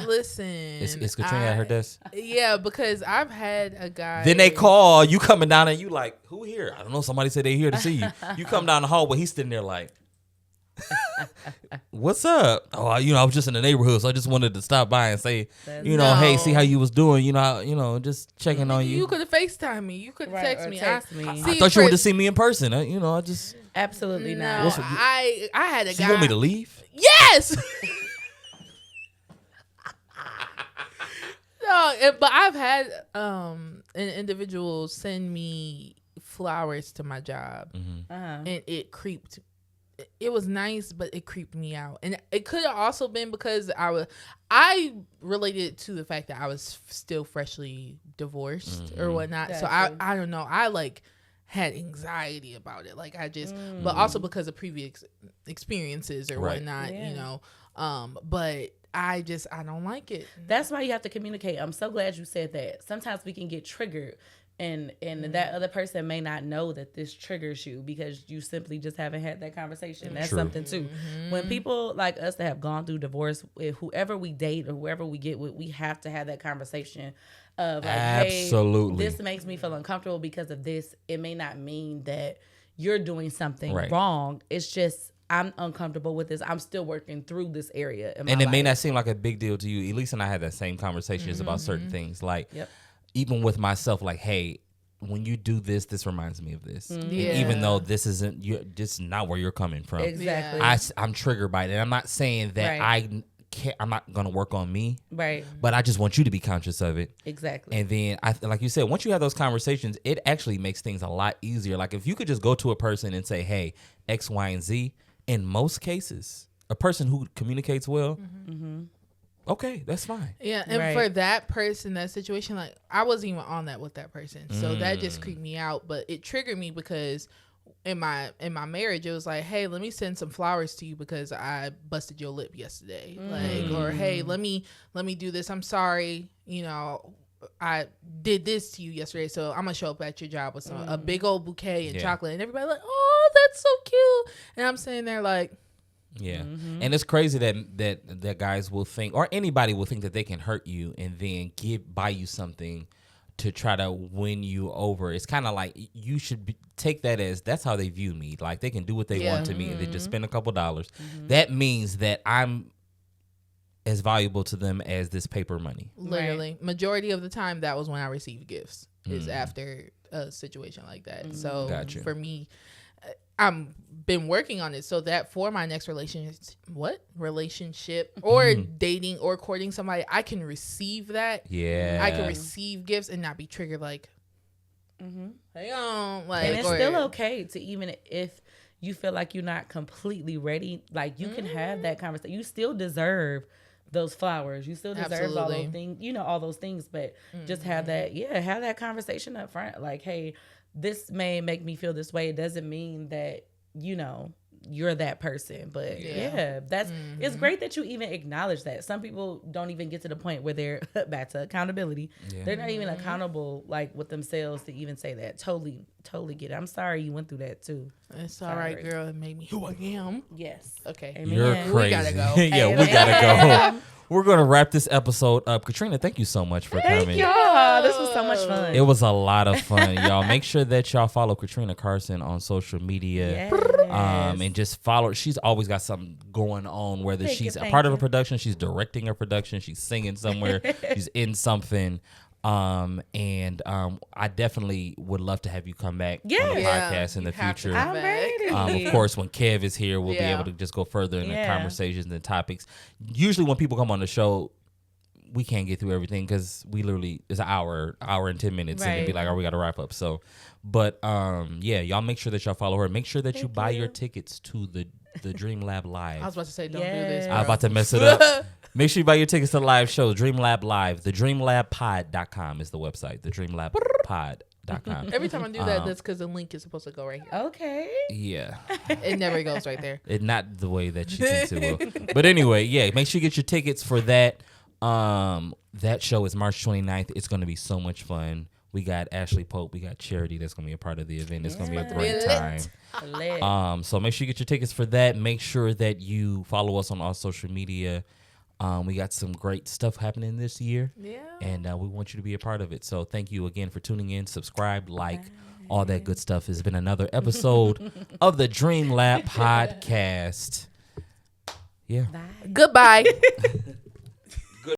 Listen.
Is Katrina at her desk?
Yeah, because I've had a guy.
Then they call, you coming down and you like, who here? I don't know. Somebody said they here to see you. You come down the hallway, he's sitting there like, what's up? Oh, I was just in the neighborhood, so I just wanted to stop by and say, hey, see how you was doing. Just checking on you.
You could have FaceTime me. You could have texted me.
I
thought you wanted to see me in person. I just
absolutely
not.
No,
I had a guy.
You want me to leave?
Yes. No, but I've had an individual send me flowers to my job, and it creeped. It was nice, but it creeped me out. And it could have also been because I related to the fact that I was still freshly divorced or whatnot. Gotcha. So I don't know. I had anxiety about it. Like I just, but also because of previous experiences or whatnot, but I don't like it.
That's why you have to communicate. I'm so glad you said that. Sometimes we can get triggered. And that other person may not know that this triggers you because you simply just haven't had that conversation. That's something too. When people like us that have gone through divorce, whoever we date or whoever we get with, we have to have that conversation of like,
absolutely,
hey, this makes me feel uncomfortable because of this. It may not mean that you're doing something wrong. It's just I'm uncomfortable with this. I'm still working through this area. And
it may not seem like a big deal to you. Elise and I had that same conversations about certain things. Like, even with myself, like, hey, when you do this, this reminds me of this. Even though this isn't, this is not where you're coming from.
Exactly.
I'm triggered by it. And I'm not saying that I'm not going to work on me.
Right.
But I just want you to be conscious of it.
Exactly.
And then, like you said, once you have those conversations, it actually makes things a lot easier. Like if you could just go to a person and say, hey, X, Y, and Z, in most cases, a person who communicates well, okay, that's fine.
Yeah, and for that person, that situation, like I wasn't even on that with that person, so that just creeped me out. But it triggered me because in my marriage, it was like, hey, let me send some flowers to you because I busted your lip yesterday, like, or hey, let me do this. I'm sorry, I did this to you yesterday, so I'm gonna show up at your job with a big old bouquet and chocolate, and everybody like, oh, that's so cute, and I'm sitting there like.
Yeah, and it's crazy that guys will think, or anybody will think that they can hurt you and then buy you something to try to win you over. It's kind of like you should take that as that's how they view me. Like they can do what they want to me and they just spend a couple dollars. That means that I'm as valuable to them as this paper money.
Literally, majority of the time, that was when I received gifts. Is after a situation like that. So for me. I'm been working on it so that for my next relationship or dating or courting somebody, I can receive that.
Yeah.
I can receive gifts and not be triggered like, hang on. Like,
and it's still okay to, even if you feel like you're not completely ready, like you can have that conversation. You still deserve those flowers. You still deserve all those things, all those things, but just have that conversation up front. Like, hey, this may make me feel this way. It doesn't mean that, you're that person, but that's it's great that you even acknowledge that. Some people don't even get to the point where they're back to accountability. They're not even accountable like with themselves to even say that. Totally get it. I'm sorry you went through that too.
It's all right, girl. It made me who I am.
Yes.
Okay.
Amen.
You're crazy.
We gotta go.
We gotta go. We're going to wrap this episode up. Katrina, thank you so much for coming.
Thank y'all. This was so much fun.
It was a lot of fun, y'all. Make sure that y'all follow Katrina Carson on social media.
Yes.
And just follow. She's always got something going on, whether she's a part of a production, she's directing a production, she's singing somewhere, she's in something. I definitely would love to have you come back on the podcast in the future.
I'm ready.
Of course, when Kev is here, we'll be able to just go further in the conversations and topics. Usually when people come on the show, we can't get through everything because we literally, it's an hour and 10 minutes and it'd be like, we got to wrap up. So, but y'all make sure that y'all follow her. Make sure that you buy your tickets to the Dream Lab Live.
I was about to say, don't do this, bro.
I was about to mess it up. Make sure you buy your tickets to the live show, Dream Lab Live. TheDreamLabPod.com is the website. TheDreamLabPod.com.
Every time I do that, that's because the link is supposed to go right here.
Okay.
Yeah.
It never goes right there.
Not the way that she thinks it will. But anyway, make sure you get your tickets for that. That show is March 29th. It's going to be so much fun. We got Ashley Pope. We got Charity that's going to be a part of the event. It's going to be a great time. So make sure you get your tickets for that. Make sure that you follow us on all social media. We got some great stuff happening this year. Yeah. And we want you to be a part of it. So thank you again for tuning in. Subscribe, like, all that good stuff. It's been another episode of the Dream Lab Podcast. Yeah.
Bye. Goodbye.